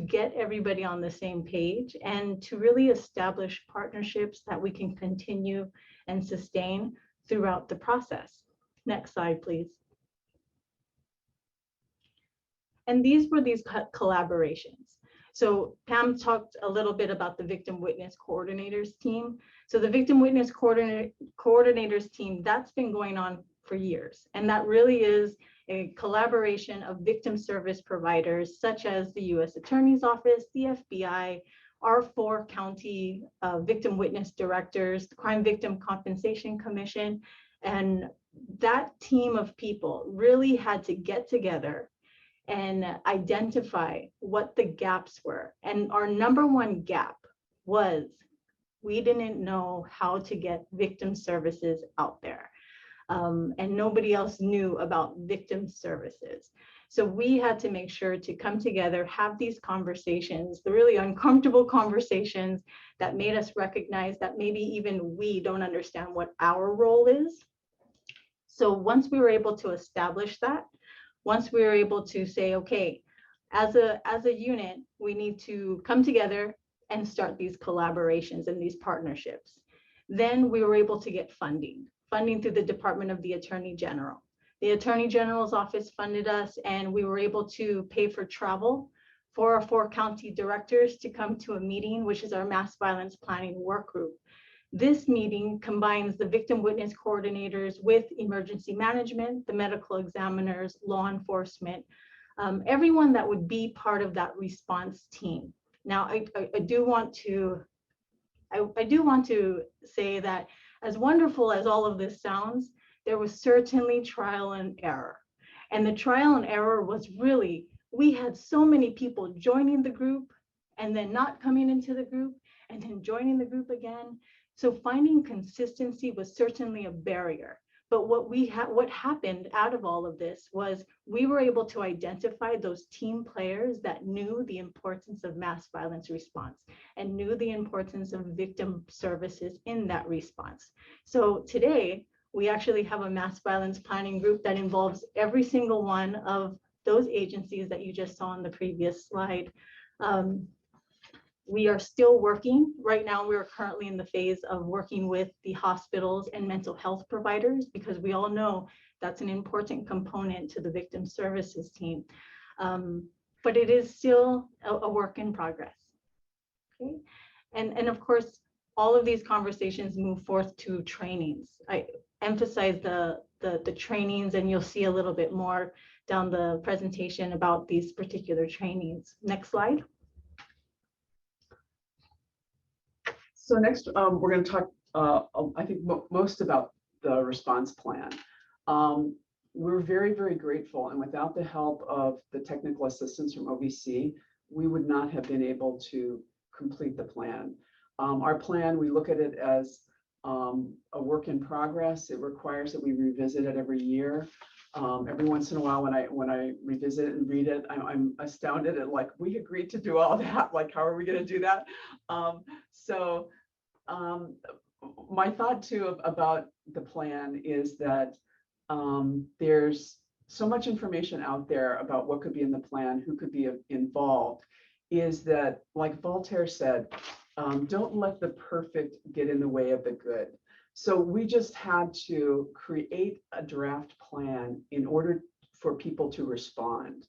get everybody on the same page and to really establish partnerships that we can continue and sustain throughout the process. Next slide, please. And these were these collaborations. So Pam talked a little bit about the victim witness coordinators team. So the victim witness coordinators team, that's been going on for years. And that really is a collaboration of victim service providers such as the US Attorney's Office, the FBI, our 4 county victim witness directors, the Crime Victim Compensation Commission. And that team of people really had to get together and identify what the gaps were. And our number one gap was we didn't know how to get victim services out there. And nobody else knew about victim services. So we had to make sure to come together, have these conversations, the really uncomfortable conversations that made us recognize that maybe even we don't understand what our role is. So once we were able to establish that, once we were able to say, okay, as a unit, we need to come together and start these collaborations and these partnerships. Then we were able to get funding through the Department of the Attorney General. The Attorney General's office funded us, and we were able to pay for travel for our 4 county directors to come to a meeting, which is our mass violence planning work group. This meeting combines the victim witness coordinators with emergency management, the medical examiners, law enforcement, everyone that would be part of that response team. Now, I do want to say that as wonderful as all of this sounds, there was certainly trial and error. And the trial and error was really, we had so many people joining the group and then not coming into the group and then joining the group again. So finding consistency was certainly a barrier. But what happened out of all of this was we were able to identify those team players that knew the importance of mass violence response and knew the importance of victim services in that response. So today, we actually have a mass violence planning group that involves every single one of those agencies that you just saw on the previous slide. We are still working. Right now, we're currently in the phase of working with the hospitals and mental health providers, because we all know that's an important component to the victim services team. But it is still a work in progress. Okay. And of course, all of these conversations move forth to trainings. I emphasize the trainings, and you'll see a little bit more down the presentation about these particular trainings. Next slide. So next, we're going to talk, I think, most about the response plan. We're very, very grateful, and without the help of the technical assistance from OVC, we would not have been able to complete the plan. Our plan, we look at it as a work in progress. It requires that we revisit it every year. Every once in a while, when I revisit it and read it, I'm astounded at, like, we agreed to do all that. Like, how are we going to do that? My thought too about the plan is that there's so much information out there about what could be in the plan, who could be involved, is that, like Voltaire said, don't let the perfect get in the way of the good. So we just had to create a draft plan in order for people to respond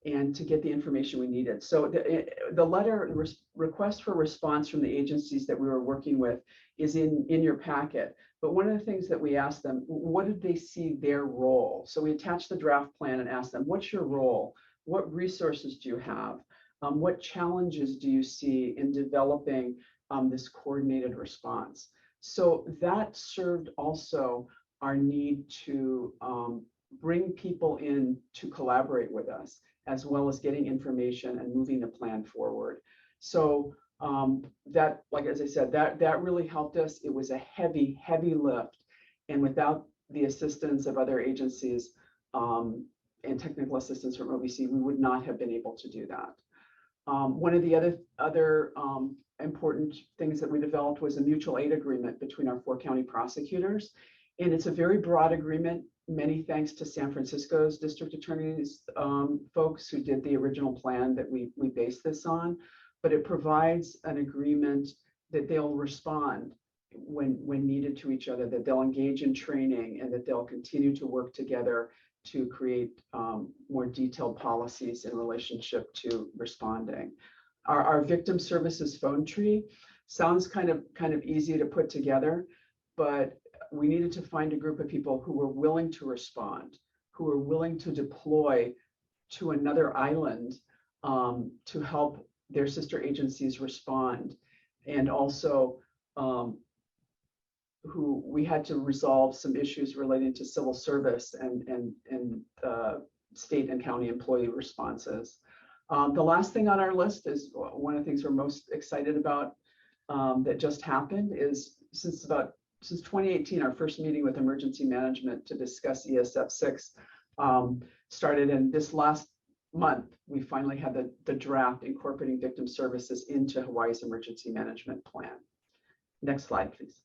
and to get the information we needed. So the letter request for response from the agencies that we were working with is in your packet. But one of the things that we asked them, what did they see their role? So we attached the draft plan and asked them, what's your role? What resources do you have? What challenges do you see in developing this coordinated response? So that served also our need to bring people in to collaborate with us, as well as getting information and moving the plan forward. So that, like, as I said, that really helped us. It was a heavy, heavy lift. And without the assistance of other agencies and technical assistance from OVC, we would not have been able to do that. One of the other important things that we developed was a mutual aid agreement between our 4 county prosecutors. And it's a very broad agreement. Many thanks to San Francisco's district attorneys, folks who did the original plan that we based this on. But it provides an agreement that they'll respond when needed to each other, that they'll engage in training, and that they'll continue to work together to create more detailed policies in relationship to responding. Our victim services phone tree sounds kind of easy to put together, but we needed to find a group of people who were willing to respond, who were willing to deploy to another island to help their sister agencies respond, and also who we had to resolve some issues relating to civil service and state and county employee responses. The last thing on our list is one of the things we're most excited about that just happened is since 2018, our first meeting with emergency management to discuss ESF 6 started, and this last month, we finally had the draft incorporating victim services into Hawaii's emergency management plan. Next slide, please.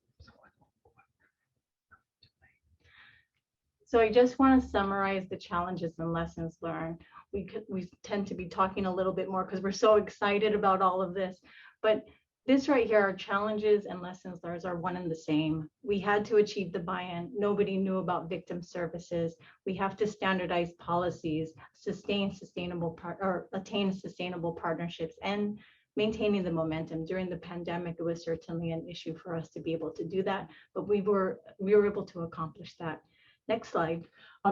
So I just want to summarize the challenges and lessons learned. We tend to be talking a little bit more because we're so excited about all of this, but this right here, our challenges and lessons learned are one and the same. We had to achieve the buy-in. Nobody knew about victim services. We have to standardize policies, attain sustainable partnerships, and maintaining the momentum. During the pandemic, it was certainly an issue for us to be able to do that, but we were able to accomplish that. Next slide.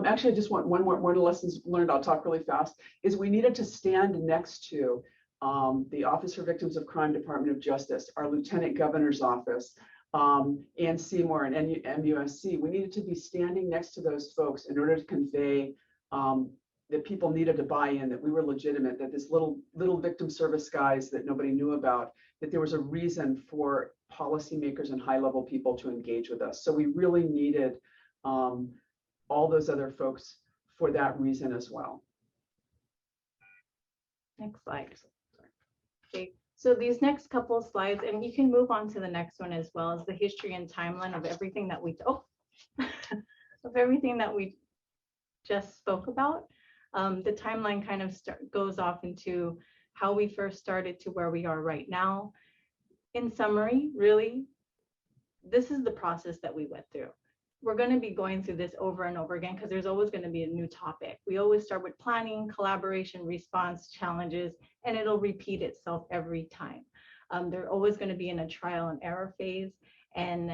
Actually, I just want one of the lessons learned, I'll talk really fast, is we needed to stand next to the Office for Victims of Crime, Department of Justice, our Lieutenant Governor's Office, and Seymour and MUSC. We needed to be standing next to those folks in order to convey that people needed to buy in, that we were legitimate, that this little victim service guys that nobody knew about, that there was a reason for policymakers and high-level people to engage with us. So we really needed all those other folks for that reason as well. Next slide. Okay, so these next couple of slides, and you can move on to the next one as well, as the history and timeline of everything that we just spoke about. The timeline kind of goes off into how we first started to where we are right now. In summary, really, this is the process that we went through. We're going to be going through this over and over again because there's always going to be a new topic. We always start with planning, collaboration, response, challenges, and it'll repeat itself every time. They're always going to be in a trial and error phase, and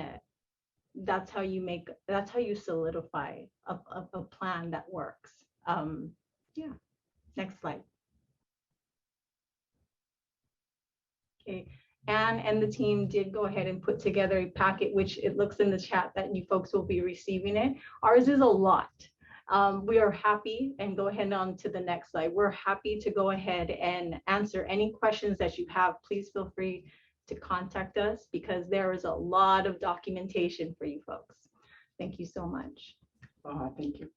that's how you solidify a plan that works. Yeah, next slide. Okay. Anne and the team did go ahead and put together a packet, which it looks in the chat that you folks will be receiving it. Ours is a lot. We are happy, and go ahead on to the next slide. We're happy to go ahead and answer any questions that you have. Please feel free to contact us because there is a lot of documentation for you folks. Thank you so much. Thank you.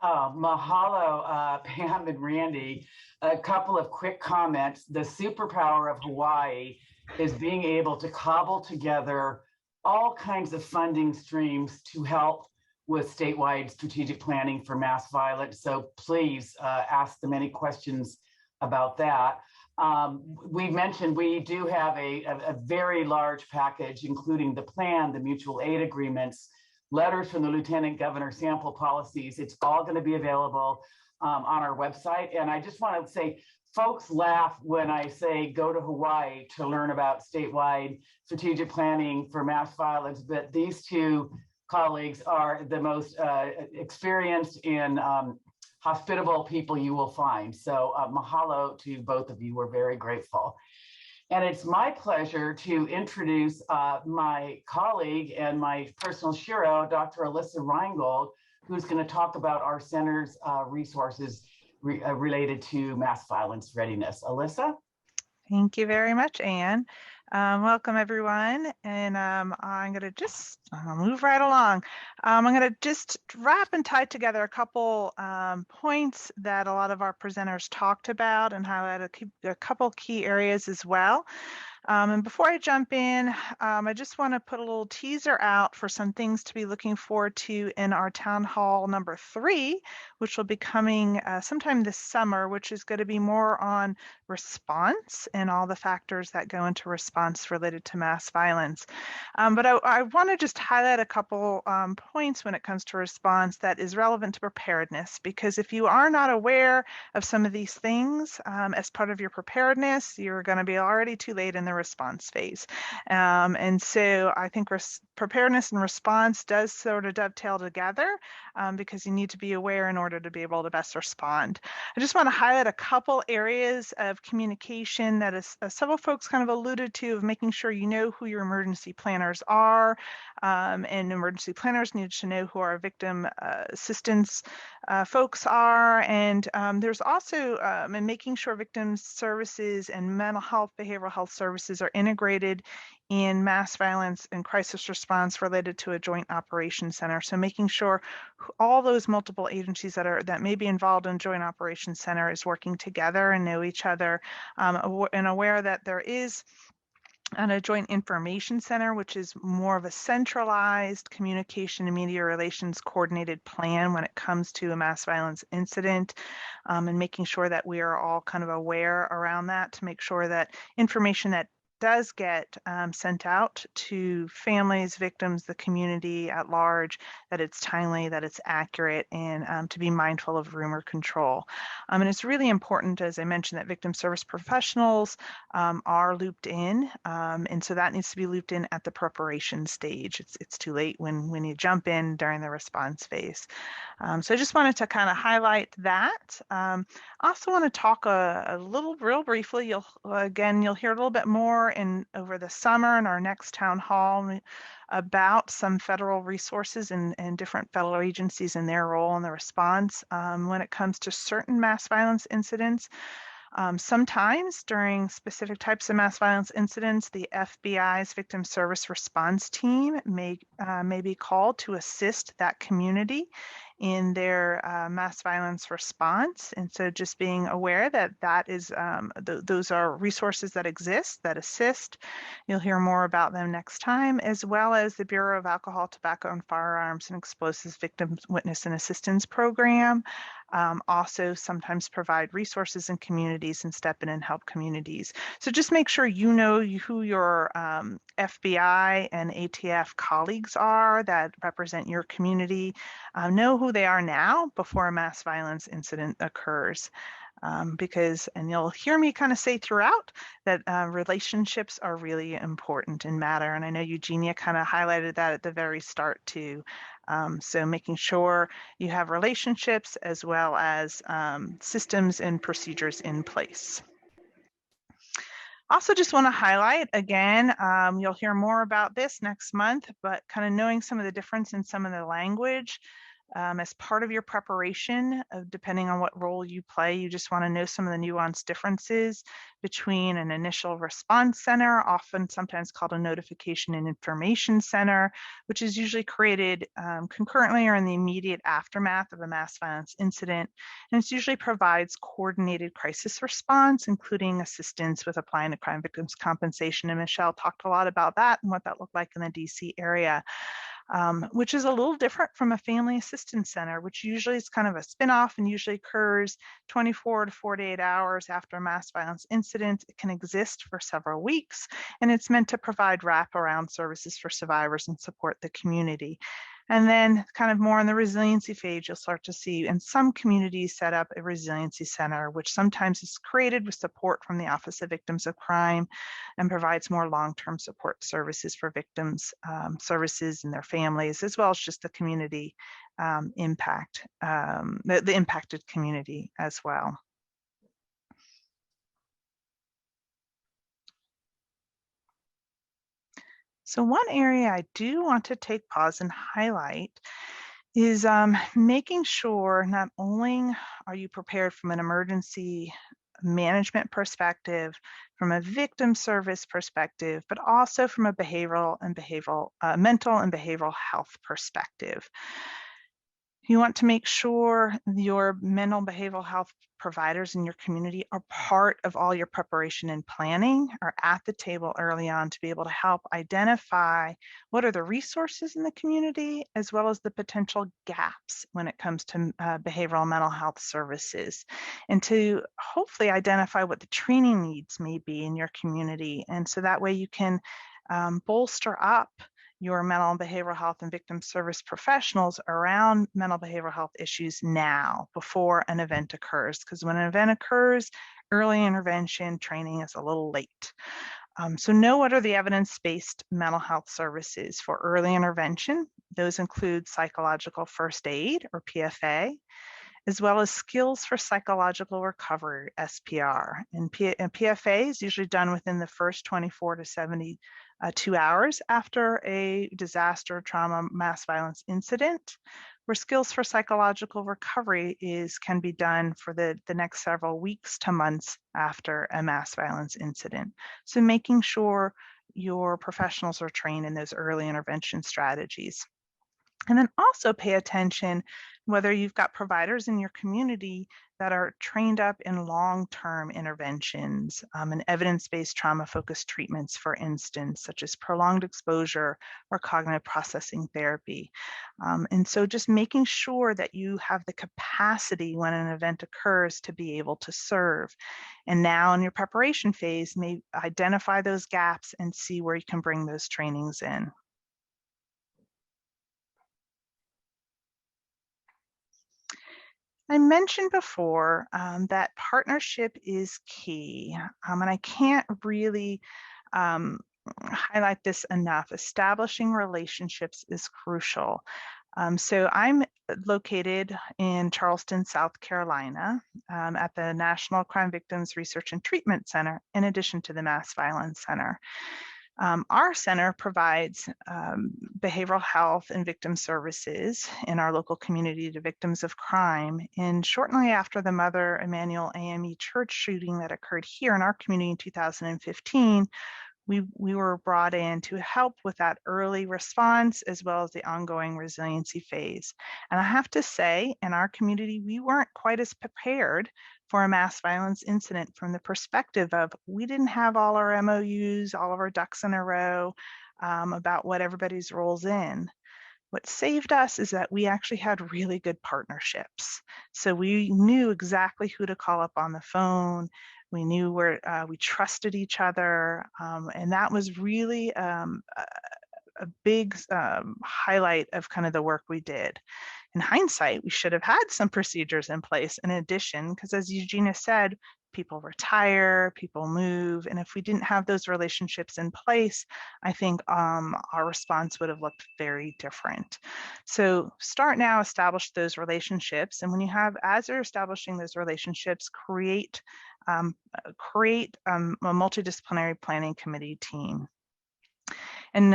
Mahalo, Pam and Randy. A couple of quick comments. The superpower of Hawaii is being able to cobble together all kinds of funding streams to help with statewide strategic planning for mass violence. So please ask them any questions about that. We mentioned we do have a very large package, including the plan, the mutual aid agreements, letters from the Lieutenant Governor, sample policies. It's all going to be available on our website. And I just want to say, folks laugh when I say go to Hawaii to learn about statewide strategic planning for mass violence, but these two colleagues are the most experienced and hospitable people you will find. So mahalo to both of you. We're very grateful. And it's my pleasure to introduce my colleague and my personal shiro, Dr. Alyssa Reingold, who's going to talk about our center's resources related to mass violence readiness. Alyssa? Thank you very much, Anne. Welcome, everyone. And I'm going to just move right along. I'm going to just wrap and tie together a couple points that a lot of our presenters talked about and highlight a couple key areas as well. And before I jump in, I just want to put a little teaser out for some things to be looking forward to in our town hall number 3, which will be coming sometime this summer, which is going to be more on response and all the factors that go into response related to mass violence. But I want to just highlight a couple points when it comes to response that is relevant to preparedness, because if you are not aware of some of these things as part of your preparedness, you're going to be already too late in the response phase. And so I think preparedness and response does sort of dovetail together because you need to be aware in order to be able to best respond. I just want to highlight a couple areas of communication that is several folks kind of alluded to, of making sure you know who your emergency planners are, and emergency planners need to know who our victim assistance folks are. And there's also in making sure victim services and mental health, behavioral health services are integrated in mass violence and crisis response related to a joint operations center. So making sure all those multiple agencies that may be involved in joint operations center is working together and know each other, and aware that there is a joint information center, which is more of a centralized communication and media relations coordinated plan when it comes to a mass violence incident, and making sure that we are all kind of aware around that to make sure that information that does get sent out to families, victims, the community at large, that it's timely, that it's accurate, and to be mindful of rumor control. And it's really important, as I mentioned, that victim service professionals are looped in, and so that needs to be looped in at the preparation stage. It's too late when you jump in during the response phase. So I just wanted to kind of highlight that. Also want to talk a little real briefly. You'll hear a little bit more over the summer in our next town hall about some federal resources and different federal agencies and their role in the response when it comes to certain mass violence incidents. Sometimes during specific types of mass violence incidents, the FBI's victim service response team may be called to assist that community in their mass violence response. And so just being aware that is those are resources that exist, that assist. You'll hear more about them next time, as well as the Bureau of Alcohol, Tobacco, and Firearms and Explosives Victim Witness and Assistance Program. Also sometimes provide resources in communities and step in and help communities. So just make sure you know who your FBI and ATF colleagues are that represent your community. Know who they are now before a mass violence incident occurs. Because, and you'll hear me kind of say throughout, that relationships are really important and matter. And I know Eugenia kind of highlighted that at the very start too. So making sure you have relationships as well as systems and procedures in place. Also just want to highlight again, you'll hear more about this next month, but kind of knowing some of the difference in some of the language as part of your preparation, depending on what role you play, you just want to know some of the nuanced differences between an initial response center, often sometimes called a notification and information center, which is usually created concurrently or in the immediate aftermath of a mass violence incident. And it usually provides coordinated crisis response, including assistance with applying to crime victims compensation. And Michelle talked a lot about that and what that looked like in the DC area. Which is a little different from a family assistance center, which usually is kind of a spinoff and usually occurs 24 to 48 hours after a mass violence incident. It can exist for several weeks, and it's meant to provide wraparound services for survivors and support the community. And then kind of more in the resiliency phase, you'll start to see in some communities set up a resiliency center, which sometimes is created with support from the Office of Victims of Crime and provides more long-term support services for victims, services and their families, as well as just the community impact, the impacted community as well. So one area I do want to take pause and highlight is making sure not only are you prepared from an emergency management perspective, from a victim service perspective, but also from a mental and behavioral health perspective. You want to make sure your mental and behavioral health providers in your community are part of all your preparation and planning, are at the table early on to be able to help identify what are the resources in the community, as well as the potential gaps when it comes to behavioral mental health services, and to hopefully identify what the training needs may be in your community. And so that way you can bolster up your mental and behavioral health and victim service professionals around mental behavioral health issues now, before an event occurs. Because when an event occurs, early intervention training is a little late. So know what are the evidence-based mental health services for early intervention. Those include psychological first aid, or PFA, as well as skills for psychological recovery, SPR. And PFA is usually done within the first 24 to 72 hours after a disaster, trauma, mass violence incident, where skills for psychological recovery can be done for the next several weeks to months after a mass violence incident. So making sure your professionals are trained in those early intervention strategies. And then also pay attention whether you've got providers in your community that are trained up in long-term interventions and evidence-based trauma-focused treatments, for instance, such as prolonged exposure or cognitive processing therapy. And so just making sure that you have the capacity when an event occurs to be able to serve. And now in your preparation phase, may identify those gaps and see where you can bring those trainings in. I mentioned before that partnership is key, and I can't really highlight this enough. Establishing relationships is crucial. So I'm located in Charleston, South Carolina, at the National Crime Victims Research and Treatment Center, in addition to the Mass Violence Center. Our center provides behavioral health and victim services in our local community to victims of crime. And shortly after the Mother Emanuel AME church shooting that occurred here in our community in 2015, we were brought in to help with that early response as well as the ongoing resiliency phase. And I have to say, in our community, we weren't quite as prepared for a mass violence incident from the perspective of we didn't have all our MOUs, all of our ducks in a row about what everybody's roles in. What saved us is that we actually had really good partnerships. So we knew exactly who to call up on the phone. We knew where we trusted each other. And that was really a big highlight of kind of the work we did. In hindsight, we should have had some procedures in place in addition, because as Eugenia said, people retire, people move, and if we didn't have those relationships in place, I think our response would have looked very different. So start now, establish those relationships, and when you have, as you're establishing those relationships, create a multidisciplinary planning committee team. And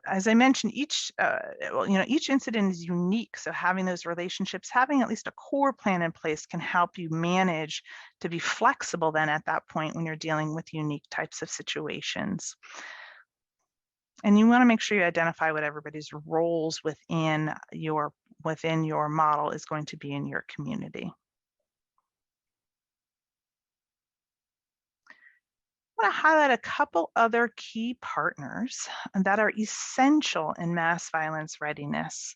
as I mentioned, each incident is unique. So having those relationships, having at least a core plan in place can help you manage to be flexible then at that point when you're dealing with unique types of situations. And you want to make sure you identify what everybody's roles within your model is going to be in your community. I want to highlight a couple other key partners that are essential in mass violence readiness.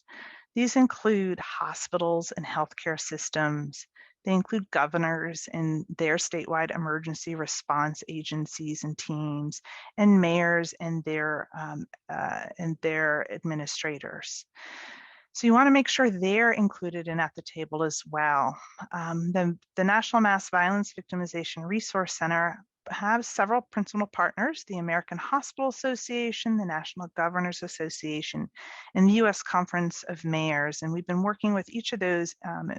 These include hospitals and healthcare systems. They include governors and their statewide emergency response agencies and teams, and mayors and their administrators. So you want to make sure they're included and at the table as well. The National Mass Violence Victimization Resource Center have several principal partners: the American Hospital Association, the National Governors Association, and the U.S. Conference of Mayors. And we've been working with each of those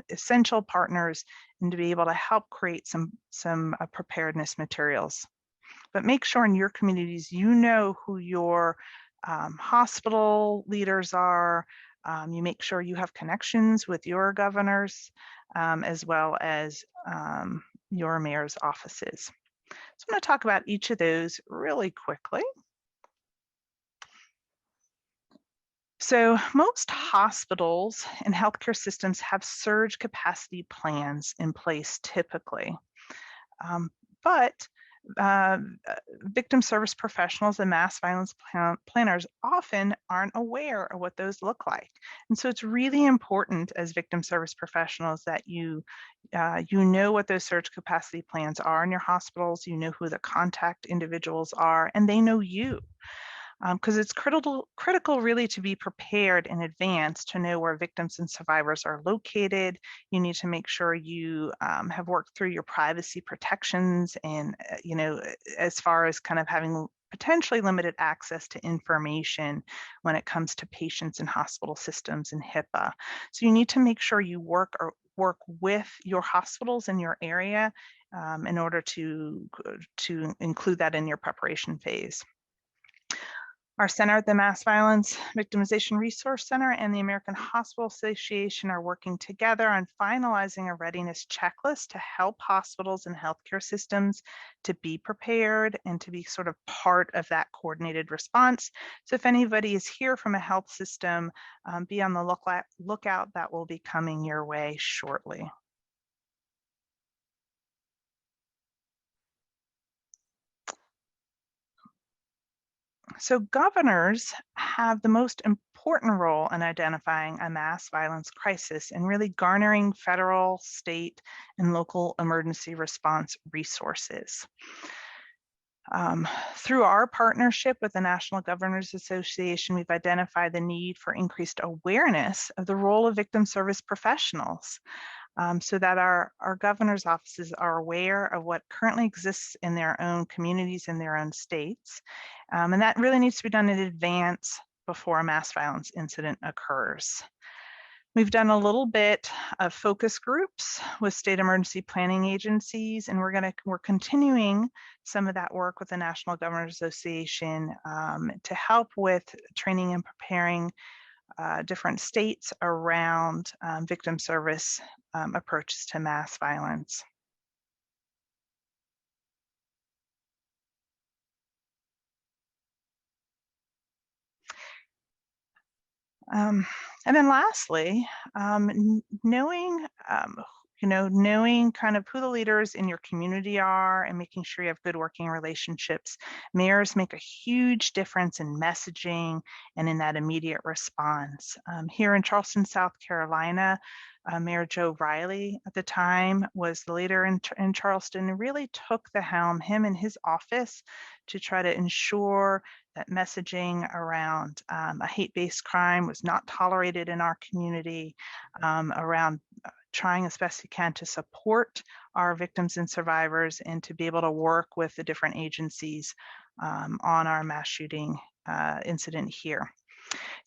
essential partners and to be able to help create some preparedness materials. But make sure in your communities, you know who your hospital leaders are. You make sure you have connections with your governors as well as your mayor's offices. So I'm going to talk about each of those really quickly. So most hospitals and healthcare systems have surge capacity plans in place typically. But victim service professionals and mass violence planners often aren't aware of what those look like. And so it's really important as victim service professionals that you know what those surge capacity plans are in your hospitals, you know who the contact individuals are, and they know you. Because it's critical really to be prepared in advance to know where victims and survivors are located. You need to make sure you have worked through your privacy protections and, as far as kind of having potentially limited access to information when it comes to patients in hospital systems and HIPAA. So you need to make sure you work with your hospitals in your area in order to include that in your preparation phase. Our center, the Mass Violence Victimization Resource Center, and the American Hospital Association are working together on finalizing a readiness checklist to help hospitals and healthcare systems to be prepared and to be sort of part of that coordinated response. So if anybody is here from a health system, be on the lookout. That will be coming your way shortly. So governors have the most important role in identifying a mass violence crisis and really garnering federal, state, and local emergency response resources. Through our partnership with the National Governors Association, we've identified the need for increased awareness of the role of victim service professionals. So that our governor's offices are aware of what currently exists in their own communities, in their own states. And that really needs to be done in advance before a mass violence incident occurs. We've done a little bit of focus groups with state emergency planning agencies, and we're continuing some of that work with the National Governors Association to help with training and preparing different states around victim service approaches to mass violence. And then lastly, knowing kind of who the leaders in your community are and making sure you have good working relationships. Mayors make a huge difference in messaging and in that immediate response. Here in Charleston, South Carolina, Mayor Joe Riley at the time was the leader in Charleston and really took the helm, him and his office, to try to ensure that messaging around a hate-based crime was not tolerated in our community, around trying as best he can to support our victims and survivors and to be able to work with the different agencies on our mass shooting incident here.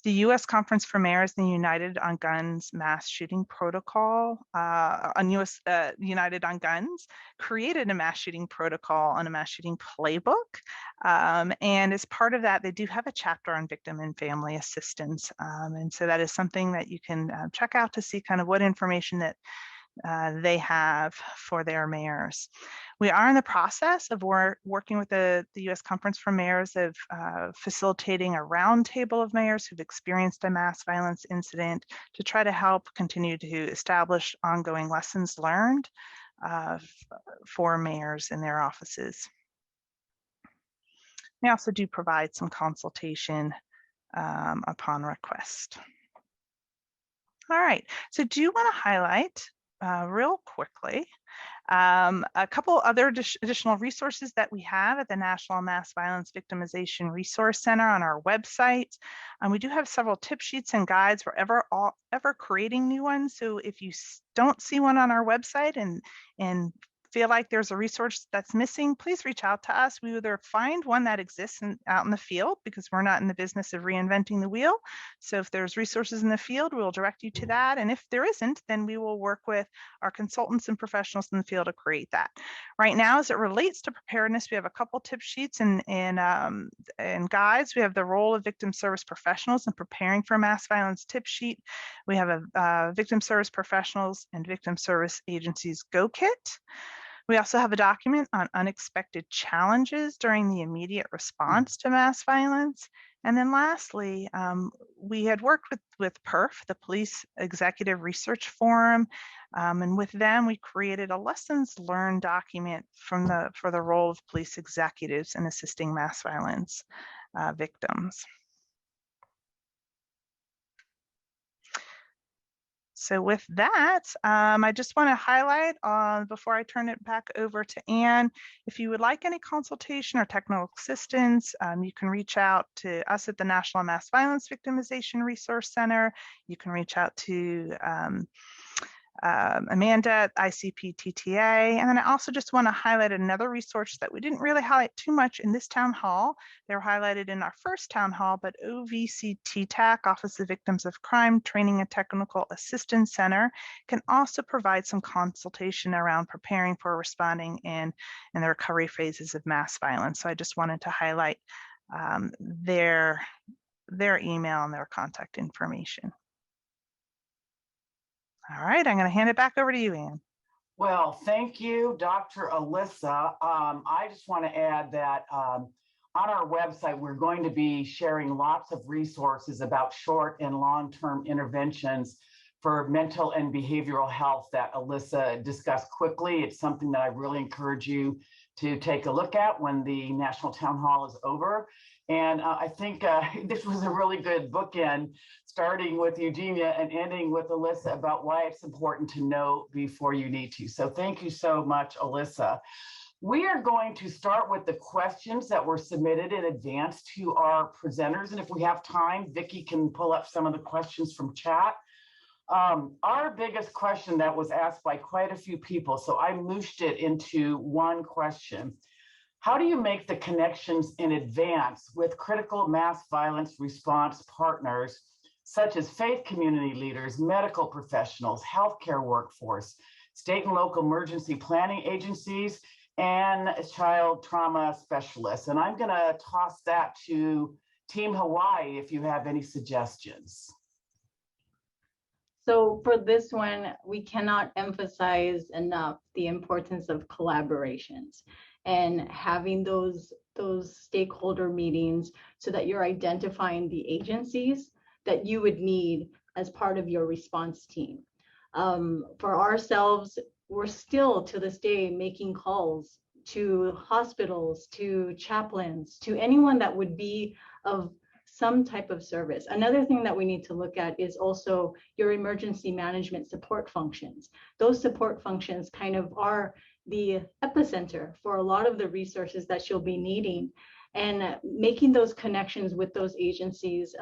The U.S. Conference for Mayors and the United on Guns mass shooting protocol on United on Guns created a mass shooting protocol and a mass shooting playbook. And as part of that, they do have a chapter on victim and family assistance. And so that is something that you can check out to see kind of what information that they have for their mayors. We are in the process of working with the U.S. Conference for Mayors of facilitating a roundtable of mayors who've experienced a mass violence incident to try to help continue to establish ongoing lessons learned for mayors in their offices. We also do provide some consultation upon request. All right, so do you want to highlight real quickly a couple other additional resources that we have at the National Mass Violence Victimization Resource Center on our website. We do have several tip sheets and guides. We're ever creating new ones. So if you don't see one on our website and feel like there's a resource that's missing, please reach out to us. We either find one that exists out in the field, because we're not in the business of reinventing the wheel. So if there's resources in the field, we'll direct you to that. And if there isn't, then we will work with our consultants and professionals in the field to create that. Right now, as it relates to preparedness, we have a couple tip sheets and guides. We have the role of victim service professionals in preparing for a mass violence tip sheet. We have a victim service professionals and victim service agencies Go Kit. We also have a document on unexpected challenges during the immediate response to mass violence. And then lastly, we had worked with PERF, the Police Executive Research Forum, and with them, we created a lessons learned document for the role of police executives in assisting mass violence victims. So with that, I just want to highlight before I turn it back over to Anne, if you would like any consultation or technical assistance, you can reach out to us at the National Mass Violence Victimization Resource Center. You can reach out to Amanda at ICP-TTA. And then I also just want to highlight another resource that we didn't really highlight too much in this town hall. They were highlighted in our first town hall, but OVC-TTAC, Office of Victims of Crime Training and Technical Assistance Center, can also provide some consultation around preparing for responding in the recovery phases of mass violence. So I just wanted to highlight their email and their contact information. All right, I'm going to hand it back over to you, Anne. Well, thank you, Dr. Alyssa. I just want to add that on our website, we're going to be sharing lots of resources about short and long-term interventions for mental and behavioral health that Alyssa discussed quickly. It's something that I really encourage you to take a look at when the National Town Hall is over. And I think this was a really good bookend, starting with Eugenia and ending with Alyssa about why it's important to know before you need to. So thank you so much, Alyssa. We are going to start with the questions that were submitted in advance to our presenters. And if we have time, Vicki can pull up some of the questions from chat. Our biggest question that was asked by quite a few people, so I mooshed it into one question. How do you make the connections in advance with critical mass violence response partners, such as faith community leaders, medical professionals, healthcare workforce, state and local emergency planning agencies, and child trauma specialists? And I'm gonna toss that to Team Hawaii if you have any suggestions. So for this one, we cannot emphasize enough the importance of collaborations and having those stakeholder meetings so that you're identifying the agencies that you would need as part of your response team. For ourselves, we're still to this day making calls to hospitals, to chaplains, to anyone that would be of some type of service. Another thing that we need to look at is also your emergency management support functions. Those support functions kind of are the epicenter for a lot of the resources that you'll be needing. And making those connections with those agencies,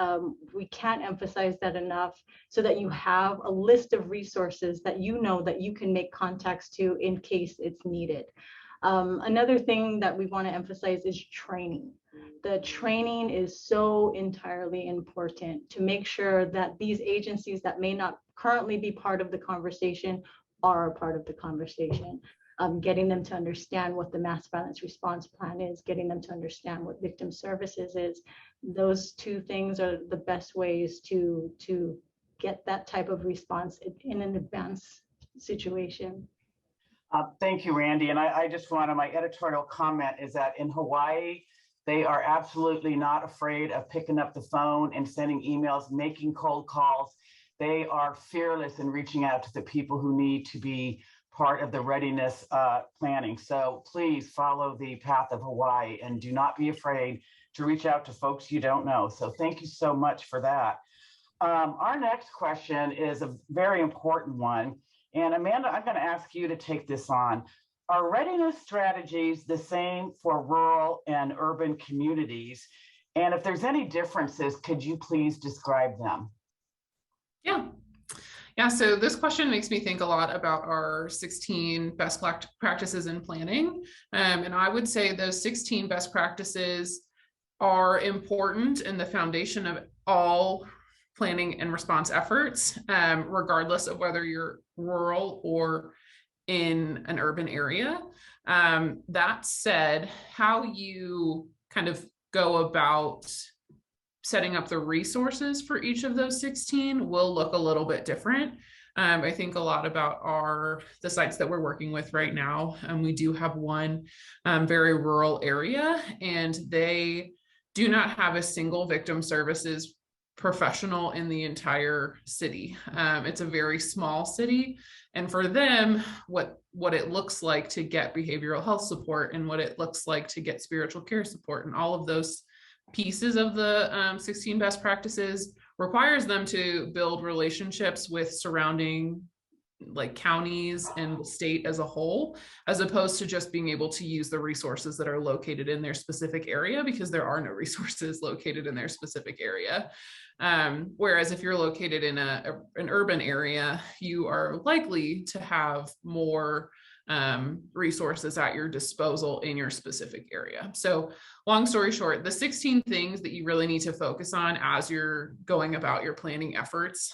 we can't emphasize that enough, so that you have a list of resources that you know that you can make contacts to in case it's needed. Another thing that we want to emphasize is training. The training is so entirely important to make sure that these agencies that may not currently be part of the conversation are a part of the conversation. Getting them to understand what the mass violence response plan is, getting them to understand what victim services is. Those two things are the best ways to get that type of response in an advanced situation. Thank you, Randy. And I just wanted, my editorial comment is that in Hawaii, they are absolutely not afraid of picking up the phone and sending emails, making cold calls. They are fearless in reaching out to the people who need to be part of the readiness planning. So please follow the path of Hawaii and do not be afraid to reach out to folks you don't know. So thank you so much for that. Our next question is a very important one. And Amanda, I'm going to ask you to take this on. Are readiness strategies the same for rural and urban communities? And if there's any differences, could you please describe them? Yeah, so this question makes me think a lot about our 16 best practices in planning. And I would say those 16 best practices are important in the foundation of all planning and response efforts, regardless of whether you're rural or in an urban area. That said, how you kind of go about setting up the resources for each of those 16 will look a little bit different. I think a lot about the sites that we're working with right now. We do have one very rural area, and they do not have a single victim services professional in the entire city. It's a very small city. And for them, what it looks like to get behavioral health support and what it looks like to get spiritual care support and all of those pieces of the 16 best practices requires them to build relationships with surrounding like counties and the state as a whole, as opposed to just being able to use the resources that are located in their specific area, because there are no resources located in their specific area. Whereas if you're located in an urban area, you are likely to have more resources at your disposal in your specific area. So long story short, the 16 things that you really need to focus on as you're going about your planning efforts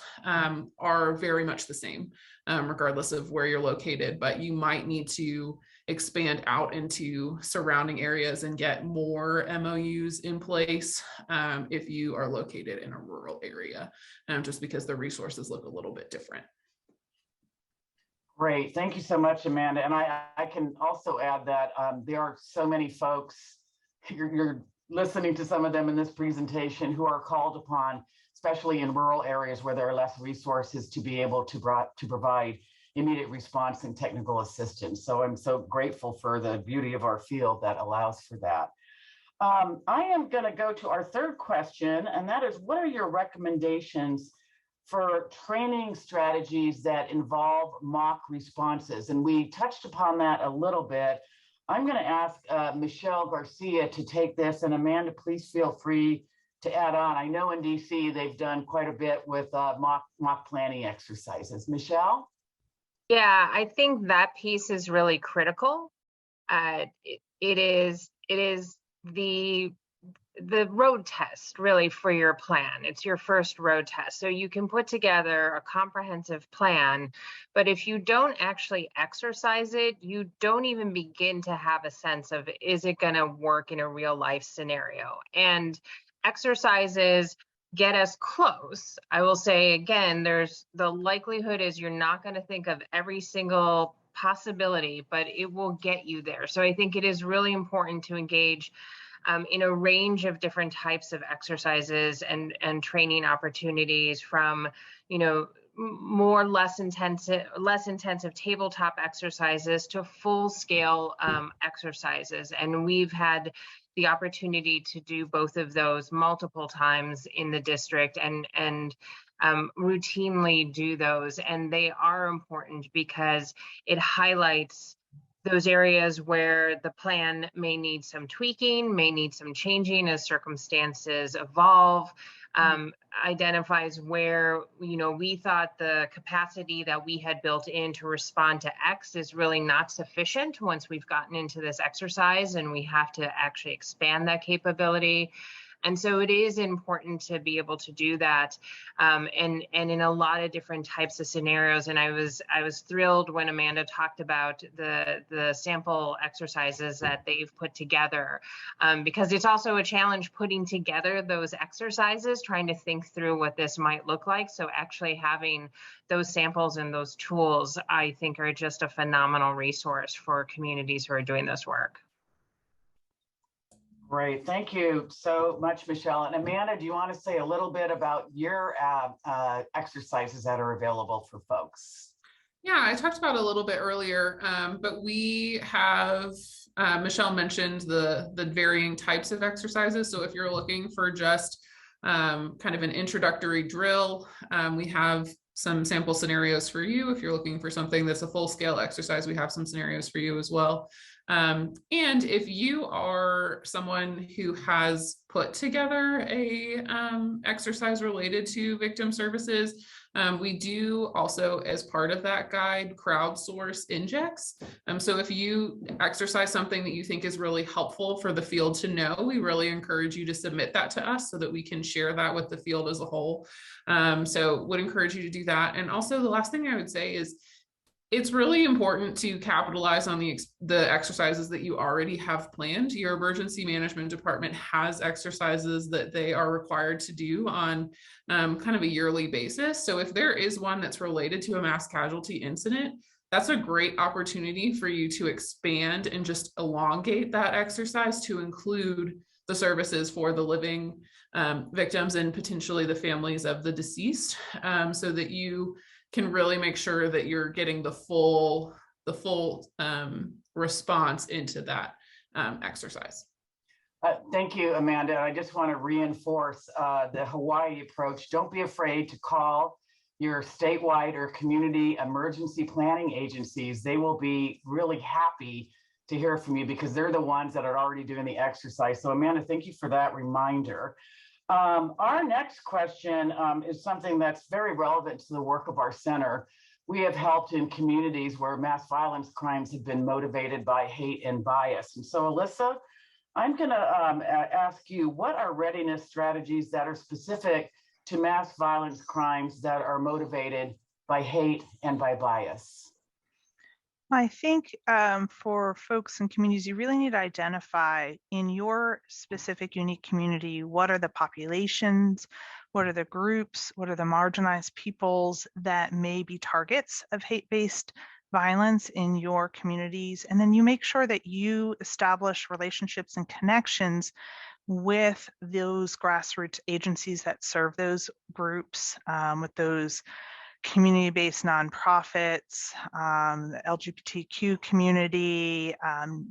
are very much the same, regardless of where you're located, but you might need to expand out into surrounding areas and get more MOUs in place if you are located in a rural area, just because the resources look a little bit different. Great, thank you so much, Amanda. And I can also add that there are so many folks, you're listening to some of them in this presentation, who are called upon, especially in rural areas where there are less resources, to be able to provide immediate response and technical assistance. So I'm so grateful for the beauty of our field that allows for that. I am going to go to our third question, and that is, what are your recommendations for training strategies that involve mock responses? And we touched upon that a little bit. I'm going to ask Michelle Garcia to take this, and Amanda, please feel free to add on. I know in DC they've done quite a bit with mock planning exercises. Michelle? Yeah, I think that piece is really critical. It is the road test really for your plan. It's your first road test. So you can put together a comprehensive plan, but if you don't actually exercise it, you don't even begin to have a sense of, is it going to work in a real life scenario? And exercises get us close. I will say again, there's the likelihood is you're not going to think of every single possibility, but it will get you there. So I think it is really important to engage in a range of different types of exercises and training opportunities, from, you know, less intensive tabletop exercises to full scale exercises. And we've had the opportunity to do both of those multiple times in the district and routinely do those. And they are important because it highlights those areas where the plan may need some tweaking, may need some changing as circumstances evolve, identifies where, you know, we thought the capacity that we had built in to respond to X is really not sufficient once we've gotten into this exercise, and we have to actually expand that capability. And so it is important to be able to do that, and in a lot of different types of scenarios. And I was thrilled when Amanda talked about the sample exercises that they've put together, because it's also a challenge putting together those exercises, trying to think through what this might look like. So actually having those samples and those tools, I think, are just a phenomenal resource for communities who are doing this work. Great, thank you so much, Michelle. And Amanda, do you want to say a little bit about your exercises that are available for folks? Yeah, I talked about it a little bit earlier, but we have, Michelle mentioned the varying types of exercises. So if you're looking for just kind of an introductory drill, we have some sample scenarios for you. If you're looking for something that's a full scale exercise, we have some scenarios for you as well. And if you are someone who has put together a exercise related to victim services, we do also, as part of that guide, crowdsource injects. So if you exercise something that you think is really helpful for the field to know, we really encourage you to submit that to us so that we can share that with the field as a whole. So would encourage you to do that. And also the last thing I would say is, It's really important to capitalize on the exercises that you already have planned. Your emergency management department has exercises that they are required to do on kind of a yearly basis. So if there is one that's related to a mass casualty incident, that's a great opportunity for you to expand and just elongate that exercise to include the services for the living victims and potentially the families of the deceased, so that you can really make sure that you're getting the full response into that exercise. Thank you, Amanda. I just want to reinforce the Hawaii approach. Don't be afraid to call your statewide or community emergency planning agencies. They will be really happy to hear from you because they're the ones that are already doing the exercise. So Amanda, thank you for that reminder. Our next question is something that's very relevant to the work of our center. We have helped in communities where mass violence crimes have been motivated by hate and bias. And so Alyssa, I'm going to ask you, what are readiness strategies that are specific to mass violence crimes that are motivated by hate and by bias? I think for folks and communities, you really need to identify in your specific unique community, what are the populations, what are the groups, what are the marginalized peoples that may be targets of hate-based violence in your communities. And then you make sure that you establish relationships and connections with those grassroots agencies that serve those groups, with those community-based nonprofits, the LGBTQ community,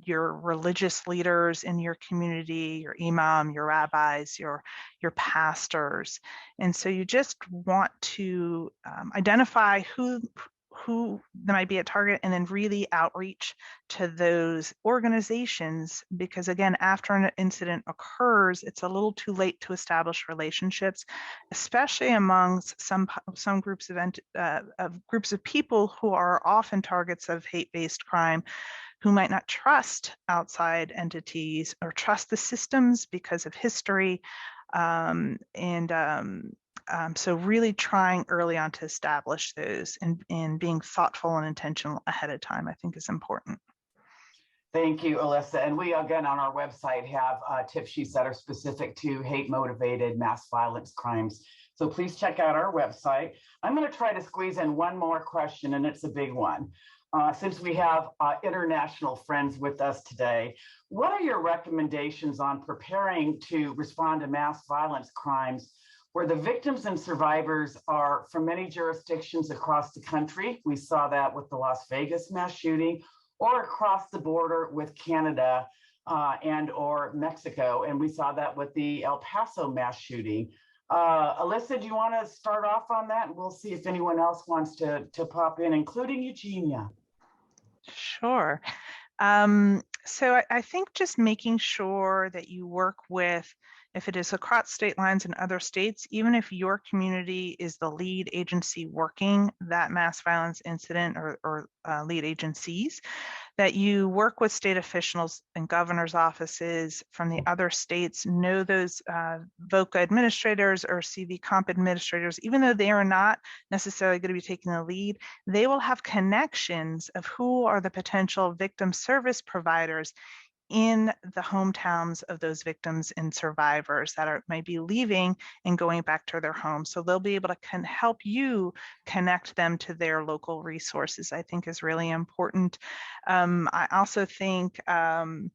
your religious leaders in your community, your imam, your rabbis, your pastors. And so you just want to identify who might be a target and then really outreach to those organizations, because again, after an incident occurs, it's a little too late to establish relationships, especially amongst some groups of people who are often targets of hate-based crime, who might not trust outside entities or trust the systems because of history. So really trying early on to establish those and being thoughtful and intentional ahead of time, I think, is important. Thank you, Alyssa. And we, again, on our website have tip sheets that are specific to hate-motivated mass violence crimes. So please check out our website. I'm going to try to squeeze in one more question, and it's a big one. Since we have international friends with us today, what are your recommendations on preparing to respond to mass violence crimes where the victims and survivors are from many jurisdictions across the country? We saw that with the Las Vegas mass shooting, or across the border with Canada and or Mexico. And we saw that with the El Paso mass shooting. Alyssa, do you want to start off on that? And we'll see if anyone else wants to pop in, including Eugenia. Sure. So I think just making sure that you work with, if it is across state lines in other states, even if your community is the lead agency working that mass violence incident or lead agencies, that you work with state officials and governor's offices from the other states, know those VOCA administrators or CV comp administrators, even though they are not necessarily going to be taking the lead, they will have connections of who are the potential victim service providers in the hometowns of those victims and survivors that might be leaving and going back to their homes. So they'll be able to help you connect them to their local resources, I think is really important. I also think some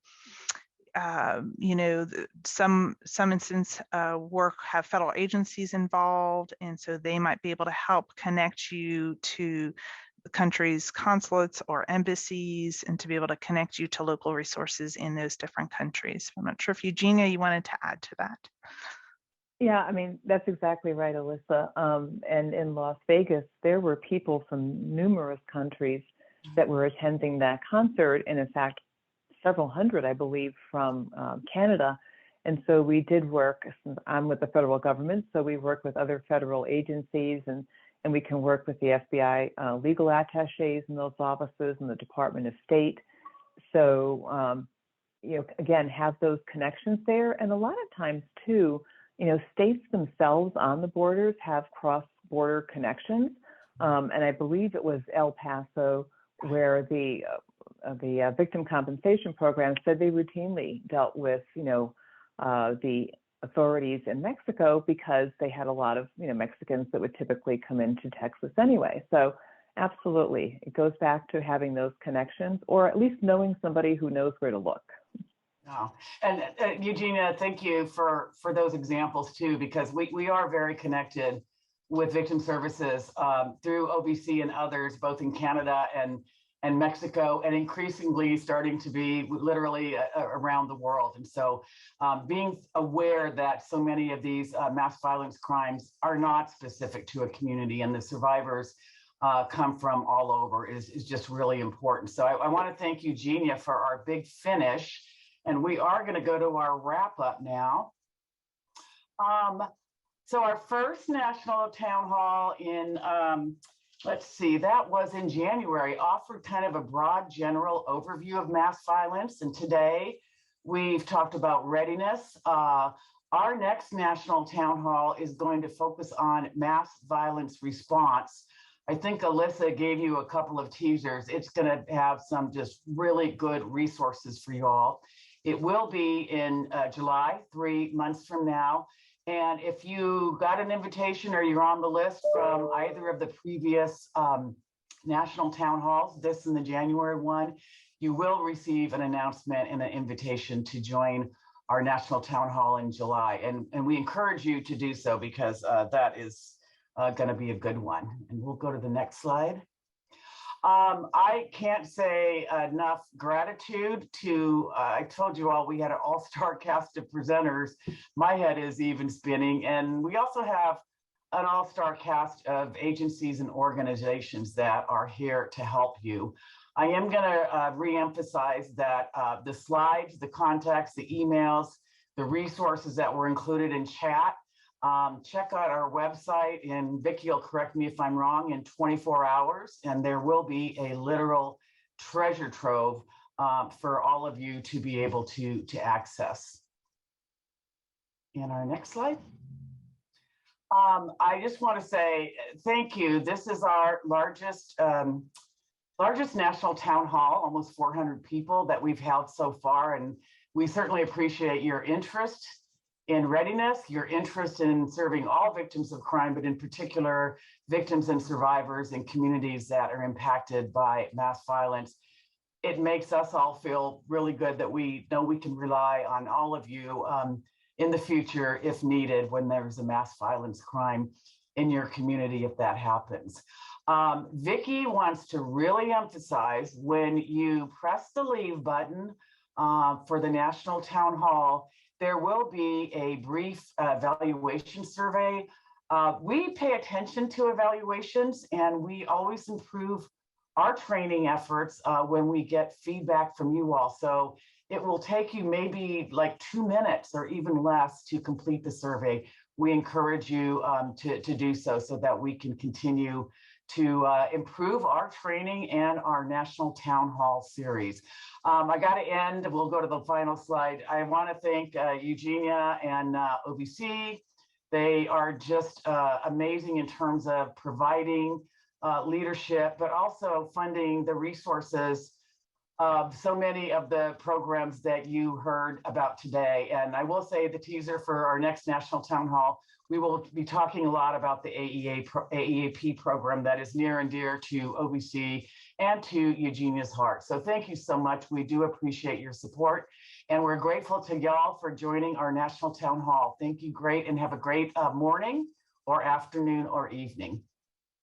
instance work have federal agencies involved, and so they might be able to help connect you to the country's consulates or embassies, and to be able to connect you to local resources in those different countries. I'm not sure if Eugenia, you wanted to add to that. Yeah, I mean, that's exactly right, Alyssa. And in Las Vegas, there were people from numerous countries that were attending that concert, and in fact, several hundred, I believe, from Canada. And so we did work, I'm with the federal government, so we work with other federal agencies, and we can work with the FBI legal attaches in those offices and the Department of State. So, again, have those connections there. And a lot of times too, states themselves on the borders have cross-border connections. and I believe it was El Paso, where the victim compensation program said they routinely dealt with, the authorities in Mexico because they had a lot of, Mexicans that would typically come into Texas anyway. So absolutely, it goes back to having those connections, or at least knowing somebody who knows where to look. Oh. And Eugenia, thank you for those examples too, because we are very connected with victim services through OVC and others, both in Canada and Mexico, and increasingly starting to be literally around the world. And so being aware that so many of these mass violence crimes are not specific to a community and the survivors come from all over is just really important. So I want to thank Eugenia for our big finish. And we are going to go to our wrap up now. So our first national town hall in, let's see, that was in January, offered kind of a broad general overview of mass violence. And today we've talked about readiness. Our next national town hall is going to focus on mass violence response. I think Alyssa gave you a couple of teasers. It's going to have some just really good resources for you all. It will be in July, 3 months from now. And if you got an invitation or you're on the list from either of the previous national town halls, this and the January one, you will receive an announcement and an invitation to join our national town hall in July. And we encourage you to do so because that is going to be a good one. And we'll go to the next slide. I can't say enough gratitude to, I told you all we had an all-star cast of presenters. My head is even spinning. And we also have an all-star cast of agencies and organizations that are here to help you. I am going to reemphasize that the slides, the contacts, the emails, the resources that were included in chat, check out our website, and Vicki will correct me if I'm wrong, in 24 hours, and there will be a literal treasure trove for all of you to be able to access. In our next slide. I just want to say thank you. This is our largest national town hall, almost 400 people that we've held so far, and we certainly appreciate your interest in readiness, your interest in serving all victims of crime, but in particular, victims and survivors in communities that are impacted by mass violence. It makes us all feel really good that we know we can rely on all of you in the future if needed when there's a mass violence crime in your community, if that happens. Vicki wants to really emphasize when you press the leave button for the National Town Hall, there will be a brief evaluation survey. We pay attention to evaluations, and we always improve our training efforts when we get feedback from you all. So it will take you maybe like 2 minutes or even less to complete the survey. We encourage you to do so that we can continue to improve our training and our National Town Hall series. I got to end, we'll go to the final slide. I want to thank Eugenia and OVC. They are just amazing in terms of providing leadership, but also funding the resources of so many of the programs that you heard about today. And I will say the teaser for our next National Town Hall, we will be talking a lot about the AEAP program that is near and dear to OVC and to Eugenia's heart. So thank you so much. We do appreciate your support. And we're grateful to y'all for joining our National Town Hall. Thank you, great, and have a great morning or afternoon or evening.